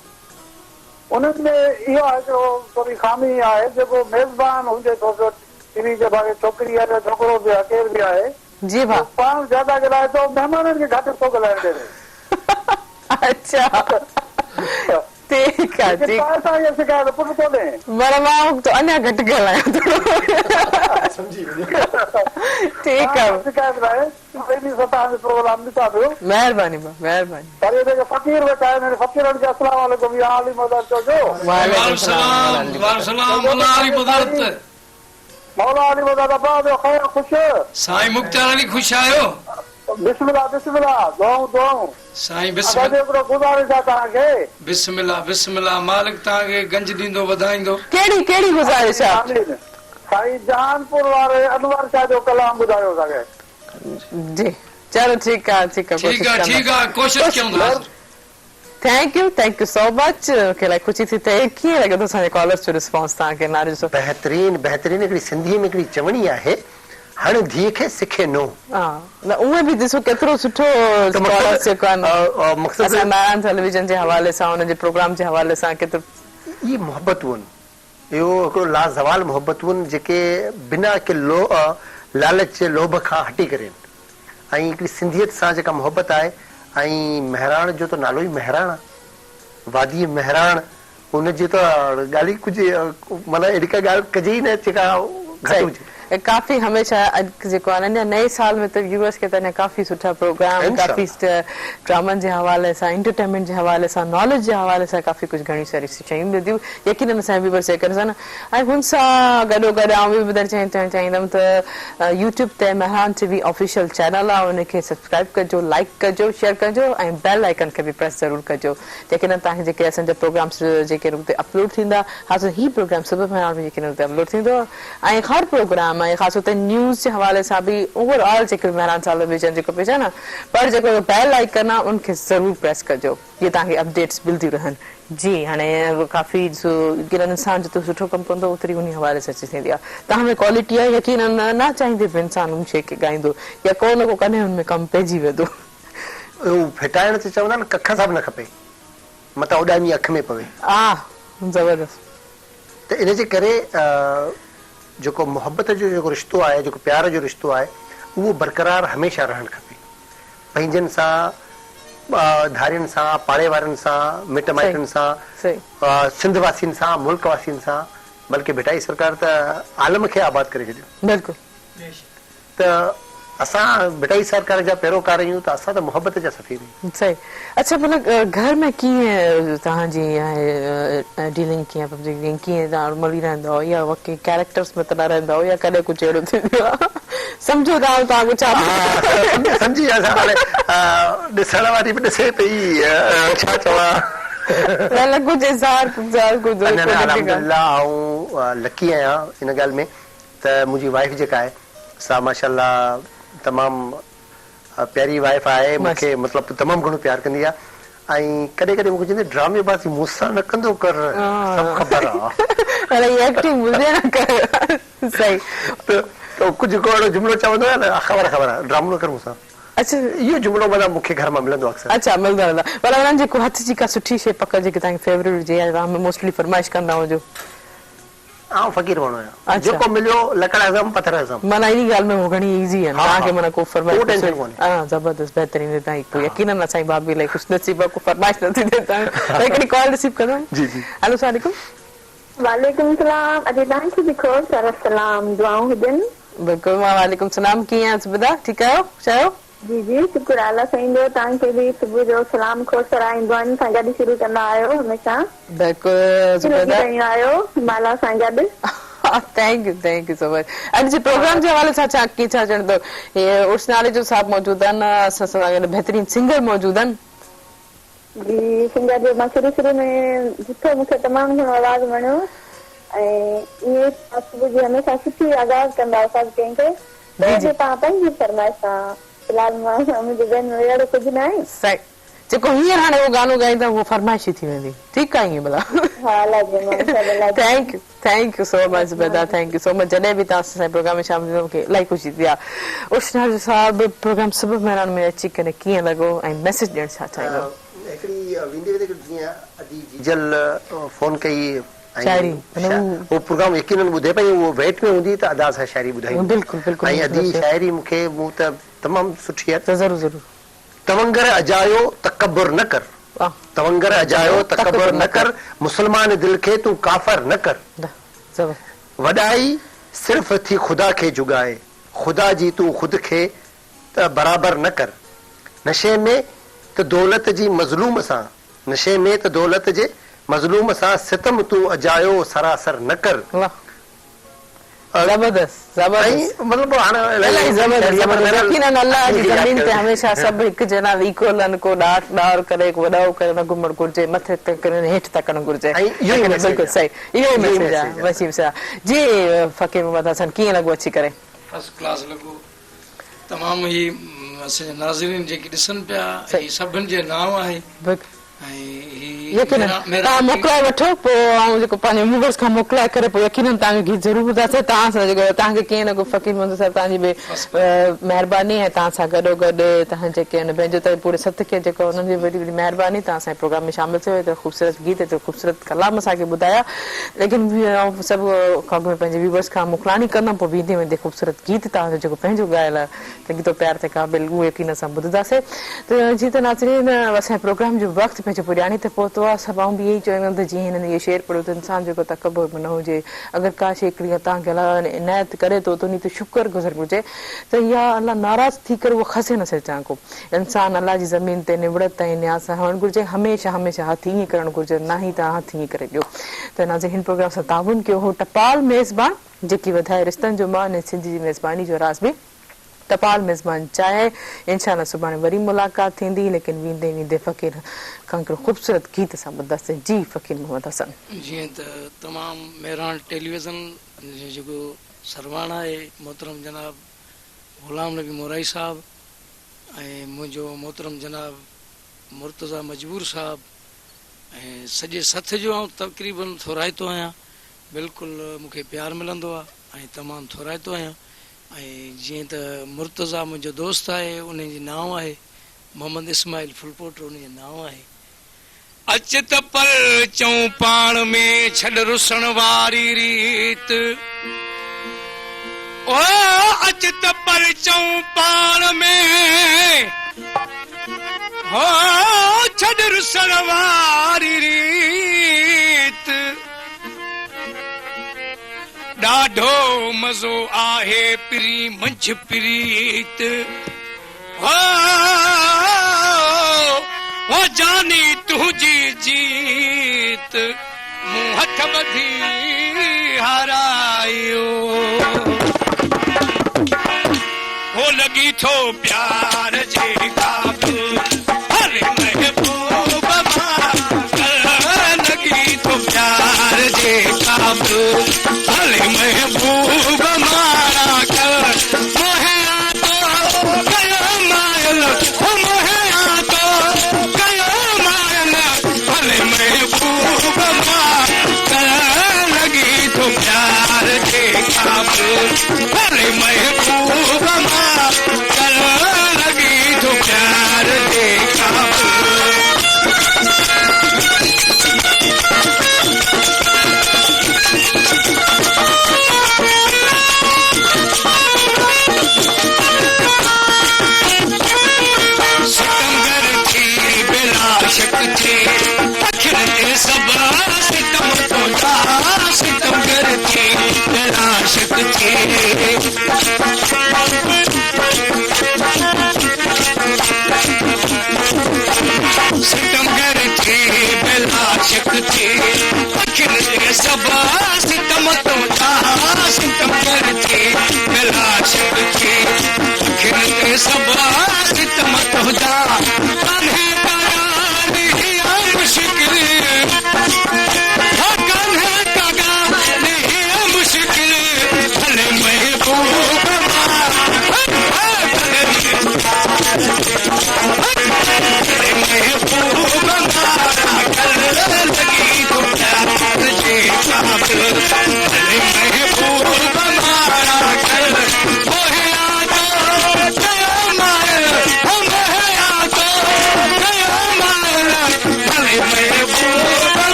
उन्हनि में इहो हिकिड़ो थोरी खामी आहे जेको मेज़बान हुजे थो पियो टीवी जे भाॻे छोकिरी आहे या छोकिरो बि आहे केर बि आहे जी भाउ पाण ज्यादा ॻाल्हाए थो महिमाननि खे घटि थो ॻाल्हाइण ॾे अच्छा ठीकु आहे लेकिन तव्हां सां इहा शिकायत पुटु कोन्हे पर मां तो अञा घटि ॻाल्हायां ठीकु आहे शिकायत न आहे पहिरीं सतह में प्रोग्राम ॾिसां पियो महिरबानी भाउ महिरबानी पर इहे जेके फ़क़ीर वेठा आहिनि फ़क़ीरनि खे अस्सलाम वालेकुम या आली मदद चइजो वालेकुम सलाम सलाम मौला अली मदद मौला अली मदद अब्बा जो ख़ैर ख़ुशि साईं मुख्तार अली खुश आयो बिस्मिल्लाह बिस्मिल्लाह दुआऊं साईं असांजो हिकिड़ो गुज़ारिश आहे तव्हांखे बिस्मिल्लाह बिस्मिल्लाह मालिक तव्हांखे गंज ॾींदो वधाईंदो कहिड़ी कहिड़ी गुज़ारिश आहे साईं जहानपुर वारे अनवर शाह जो कलाम ॿुधायो असांखे जी चलो ठीकु आहे ठीक है कोशिश कयूं था थैंक यू सो मच मूंखे इलाही ख़ुशी थी थिए कीअं लॻे थो असांजे कॉलर्स जो रिस्पॉन्स तव्हांखे नारे जो बहितरीन बहितरीन हिकिड़ी सिंधीअ में हिकिड़ी चवणी आहे हण धीअ खे सिखे नो हा उहे बि ॾिसो केतिरो सुठो कॉलर्स जेको आहे असां नारायण टेलीविजन जे हवाले सां हुनजे प्रोग्राम जे हवाले सां केतिरो इहे मोहबतूं आहिनि इहो हिकिड़ो लाज़वाल मोहबतूं आहिनि जेके बिना के लालच जे लोभ खां हटी करे ऐं हिकिड़ी सिंधियत सां जेका मोहबत आहे ऐं महिराण जो त नालो ई महिराण आहे वादी महिराण हुनजी त ॻाल्हि ई कुझु माना अहिड़ी का ॻाल्हि कजे ई न जेका घटि हुजे काफी हमेशा अॼु जेको आहे न नए साल में त यूएस के त काफ़ी सुठा प्रोग्राम काफ़ी ड्रामनि जे हवाले सां एंटरटेनमेंट जे हवाले सां नॉलेज जे हवाले सां काफ़ी कुझु घणी सारी शयूं मिलंदियूं यकीननि सां बि बसि करे सघनि ऐं हुन सां गॾोगॾु आउं बि ॿुधाइणु चाहींदमि त यूट्यूब ते मेहरान टीवी ऑफिशियल चैनल आहे उनखे सब्सक्राइब कजो लाइक कजो शेयर कजो ऐं बेल आइकन खे बि प्रेस ज़रूरु कजो यकीननि तव्हांखे जेके असांजा प्रोग्राम्स जेके उते अपलोड थींदा हाज़िर ही प्रोग्राम सुबुह मेहरान में यकीननि उते अपलोड थींदो ऐं हर प्रोग्राम ऐं ख़ासि तौर ते न्यूज़ जे हवाले सां बि ओवरऑल जेके मेहरान टेलीविजन जेको पेज आहे न पर जेको बेल आइकन आहे उनखे ज़रूरु प्रेस कजो जीअं तव्हांखे अपडेट्स मिलंदियूं रहनि जी हाणे काफ़ी गिरन इंसान जितो सुठो कमु कंदो ओतिरी उन हवाले सां थींदी आहे तव्हां में क्वालिटी आहे यकीननि न चाहींदे बि इंसान उन शइ खे ॻाईंदो या को न को कॾहिं हुन में कमु पइजी वेंदो फिटाइण ते चवंदा आहिनि कख सां बि न खपे मथां उॾामी अख में पवे हा ज़बरदस्त त इनजे करे जेको मोहबत जो जेको रिश्तो आहे जेको प्यार जो रिश्तो आहे उहो बरक़रार हमेशह रहणु खपे पंहिंजनि सां धारियुनि सां, पाड़े वारनि सां, मिट माइटनि सां, सही सिंध वासियुनि सां, मुल्क वासियुनि सां, बल्कि भिटाई सरकार त आलम खे आबाद करे छॾियो। बिल्कुल त असां भिटाई सरकार जा पैरोकार आहियूं त असां त मोहबत जा सफ़ीर आहियूं। सही। अच्छा भला घर में कीअं तव्हांजी आहे डीलिंग कीअं कीअं तव्हां मली रहंदो या वकी कैरेक्टर्स में त न रहंदो या कॾहिं कुझु अहिड़ो थींदो आहे सम्झो तव्हां कुझु सम्झी वियासीं हाणे ॾिसण वारी बि ॾिसे पई छा चवां। कुझु अल्हम्दुलिल्लाह आऊं लकी आहियां इन ॻाल्हि में त मुंहिंजी वाइफ जेका आहे सा माशाल्लाह तमामु प्यारी वाइफ आहे, मूंखे मतिलबु तमामु घणो प्यार कंदी आहे ऐं कॾहिं कॾहिं मूंखे चवंदी ड्रामेबाज़ी मूंसां न कंदो कर, सभु ख़बर आहे। सही त कुझु को अहिड़ो जुमिलो चवंदो आहे न ख़बर आहे ड्रामो न कर मूंसां। अच्छा इहो जुमिलो मतिलबु मूंखे घर मां मिलंदो अक्सर। अच्छा मिलंदो रहंदो पर उन्हनि जेको हथ जी का सुठी शइ पक जेकी तव्हांखे फेवरेट हुजे या तव्हां मोस्टली फरमाइश कंदा हुजो? आउं फ़क़ीर माण्हू आहियां, जेको मिलियो लकड़ हज़म पत्थर हज़म। माना इन ॻाल्हि में वो घणी इज़ी आहे तव्हांखे माना को फरमाइश टेंशन कोन्हे। हां ज़बरदस्त बहितरीन तव्हां कोई यकीनन असांजी भाभी लाइ कुझु नसीब को फरमाइश नथी ॾे तव्हां हिकिड़ी कॉल रिसीव कंदो। जी जी हेलो अस्सलाम वालेकुम। वालेकुम सलाम। अॼु तव्हांखे बि खोड़ सारा सलाम दुआऊं हुजनि। बिल्कुल वालेकुम सलाम। कीअं आहियो ज़ुबैदा? ठीकु आहियो? चयो जी जी शुक्र अल्लाह साईं जो। तव्हांखे बि सुबुह जो सलाम खोड़ सारा दुआनि सां गॾु शुरू कंदा आहियो हमेशह। बिल्कुल ज़ुबैदा आहियो माला सां गॾु। Thank you so much. अॼु जे प्रोग्राम जे हवाले सां छा चवंदो हे उर्स नाले जो साहब मौजूद आहिनि, असां सां गॾु बहितरीन सिंगर मौजूद आहिनि। जी सिंगर जो मां शुरू में ॾिठो, मूंखे तमामु घणो आवाज़ वणियो ऐं इहे सुबुह जी हमेशह सुठी आगाज़ कंदा सभु कंहिंखे। तव्हां पंहिंजी फरमाइश सां फिलहाल मां मुंहिंजे घर में अहिड़ो कुझु न आहे। सही जेको हींअर हाणे उहो गानो ॻाईंदा उहो फरमाइश थी वेंदी। ठीकु आहे ईअं भला? Thank you so much Zubaida, thank you so much. जॾहिं बि तव्हां असांजे प्रोग्राम में शामिल थियो मूंखे इलाही ख़ुशी थी आहे। उर्स साहब प्रोग्राम सुबुह महिरान में अची करे कीअं लॻो ऐं मैसेज ॾियणु छा चाहींदो? हिकिड़ी वेंदे वेंदे जीअं अदी जीजल फोन कई शायरी वो प्रोग्राम यकीनन ॿुधे पई, उहो वेट में हूंदी त अदा सां शायरी ॿुधाई। बिल्कुलु बिल्कुलु ऐं अदी शायरी मूंखे मूं त तमामु सुठी आहे। ज़रूरु ज़रूरु। तवंगर अजायो तकबर न कर, तवंगर अजायो तकबर न कर, मुसलमान दिल खे तूं काफ़र न कर, वॾाई सिर्फ़ थी ख़ुदा खे जुगाए, ख़ुदा जी तूं ख़ुदि खे त बराबर न कर, नशे में त दौलत जी मज़लूम सां, नशे में त दौलत जे मज़लूम सां सितम तूं अजायो सरासर न कर। ज़बरदस्त ज़बरदस्त मतलब यकीनन अल्लाह जी ज़मीन ते हमेशा सभु हिकु जना इक्वल आहिनि, को ॾार करे को वॾो करे न घुमणु घुरिजे, मथे तकणु हेठि तकणु घुरिजे। बिल्कुलु सही, इहो ई मैसेज आहे वसीम साहब जी। फ़कीर मोहम्मद हसन कीअं लॻो अची करे? फर्स्ट क्लास लॻो तमामु। ही असांजा नाज़रीन जेके ॾिसनि पिया सभिनि जे नाम आहे तव्हां मोकिलाए वठो पोइ ऐं जेको पंहिंजे मूवर्स खां मोकिलाए करे पोइ यकीनन तव्हांखे गीत ज़रूरु ॿुधासीं। तव्हां सां जेको तव्हांखे कीअं लॻो फ़कीर मोहम्मद साहिब? तव्हांजी बि महिरबानी ऐं तव्हां सां गॾोगॾु तव्हां जेके आहिनि पंहिंजो त पूरे सत खे जेको हुननि जी वॾी वॾी महिरबानी तव्हां असांजे प्रोग्राम में शामिल थियो। एतिरो ख़ूबसूरत गीत एतिरो ख़ूबसूरत कलाम असांखे ॿुधाया। लेकिन सभु ख़बर पंहिंजे व्यूवर्स खां मोकिलानी कंदमि पोइ वेंदे वेंदे ख़ूबसूरत गीत तव्हांजो जेको पंहिंजो ॻायल आहे त गीतो प्यार ते क़ाबिल उहो यकीन सां ॿुधंदासीं। त जीअं त नाज़रीन असांजे प्रोग्राम जो वक़्तु पंहिंजो पुॼाणी ते पहुतो आहे। सभु आऊं बि इहो ई चवंदमि त जीअं हिननि इहो शेर पढ़ियो त इंसान जेको तकबर में न हुजे, अगरि का शइ हिकिड़ी तव्हांखे अलाह इनायत करे थो त उन ते शुक्र गुज़र घुरिजे त इहा अलाह नाराज़ थी करे उहो खसे न सचां को। इंसान अलाह जी ज़मीन ते निवड़त ऐं न्यास सां हणणु घुरिजे, हमेशह हमेशह हथ ईअं करणु घुरिजे, न ई तव्हां हथ ईअं करे ॾियो। त नाज़रीन हिन प्रोग्राम सां ताउन कयो हो टपाल मेज़बान जेकी वधाए रिश्तनि जो मान ऐं सिंधी जी मेज़बानी जो राज़ बि टपाल मेज़बान चाहे। इंशाअल्लाह सुभाणे वरी मुलाक़ात थींदी, लेकिन वेंदे वेंदे फ़कीर खां हिकिड़ो ख़ूबसूरत गीत सां ॿुधंदासीं। जी फ़कीर मोहम्मद हसन। जीअं त तमामु मेहरान टेलीविज़न जेको सरवाणा आहे मोहतरम जनाब ग़ुलाम नबी मोराई साहब ऐं मुंहिंजो मोहतरम जनाब मुर्तज़ा मजबूर साहब ऐं सॼे सथ जो आउं तक़रीबन थोराइतो आहियां। बिल्कुलु मूंखे प्यारु मिलंदो आहे ऐं तमामु थोराइतो आहियां। ऐं जीअं त मुर्तज़ा मुंहिंजो दोस्त आहे, उन जी नाव आहे मोहम्मद इस्माइल फुलपोट, उन जो नाव आहे। अच त पर चऊं पाण में छॾ रुसण वारी रीत, ओ अच त पर चऊं पाण में हो छॾ रुसण वारी रीत ॾाढो मज़ो आहे पिरी मंझ प्रीत हो जानी तुंहिंजी जीत मूं हथ ॿधी हारायो हो लॻी थो प्यार जे काबू हरे महबूब मां लॻी थो प्यार जे काबू हरे महबूब मारा कर मोहिया तो कयो मायल हो मोहिया तो कयो मायल हरे महबूब मां लॻी थो प्यार जे काबू हरे महबूब मां लॻी थो प्यार जे काबू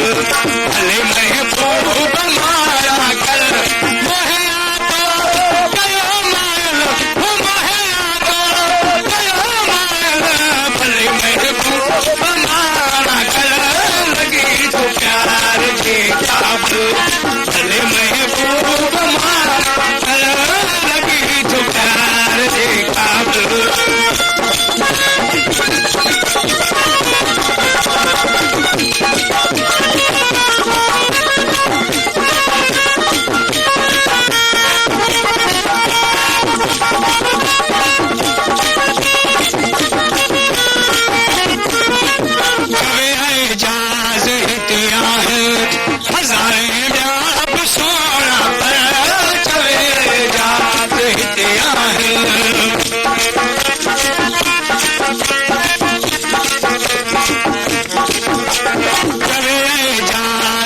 भले महबूब मारा कर मोहिया तो गयो माल मोहिया तो गयो माल भले महबूब मारा कर लगी तो प्यार के काबू भले महबूब मारा कर लगी तो प्यार के काबू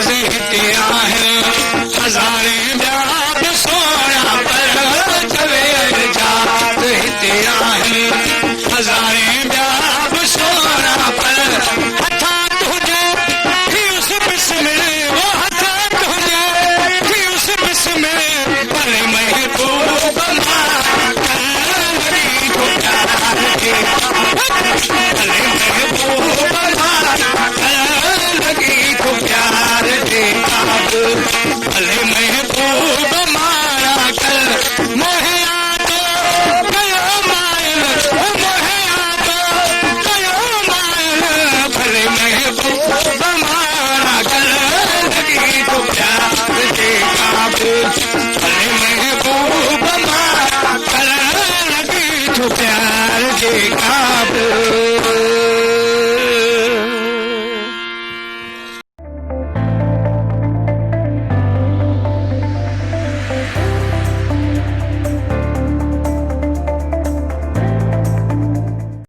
है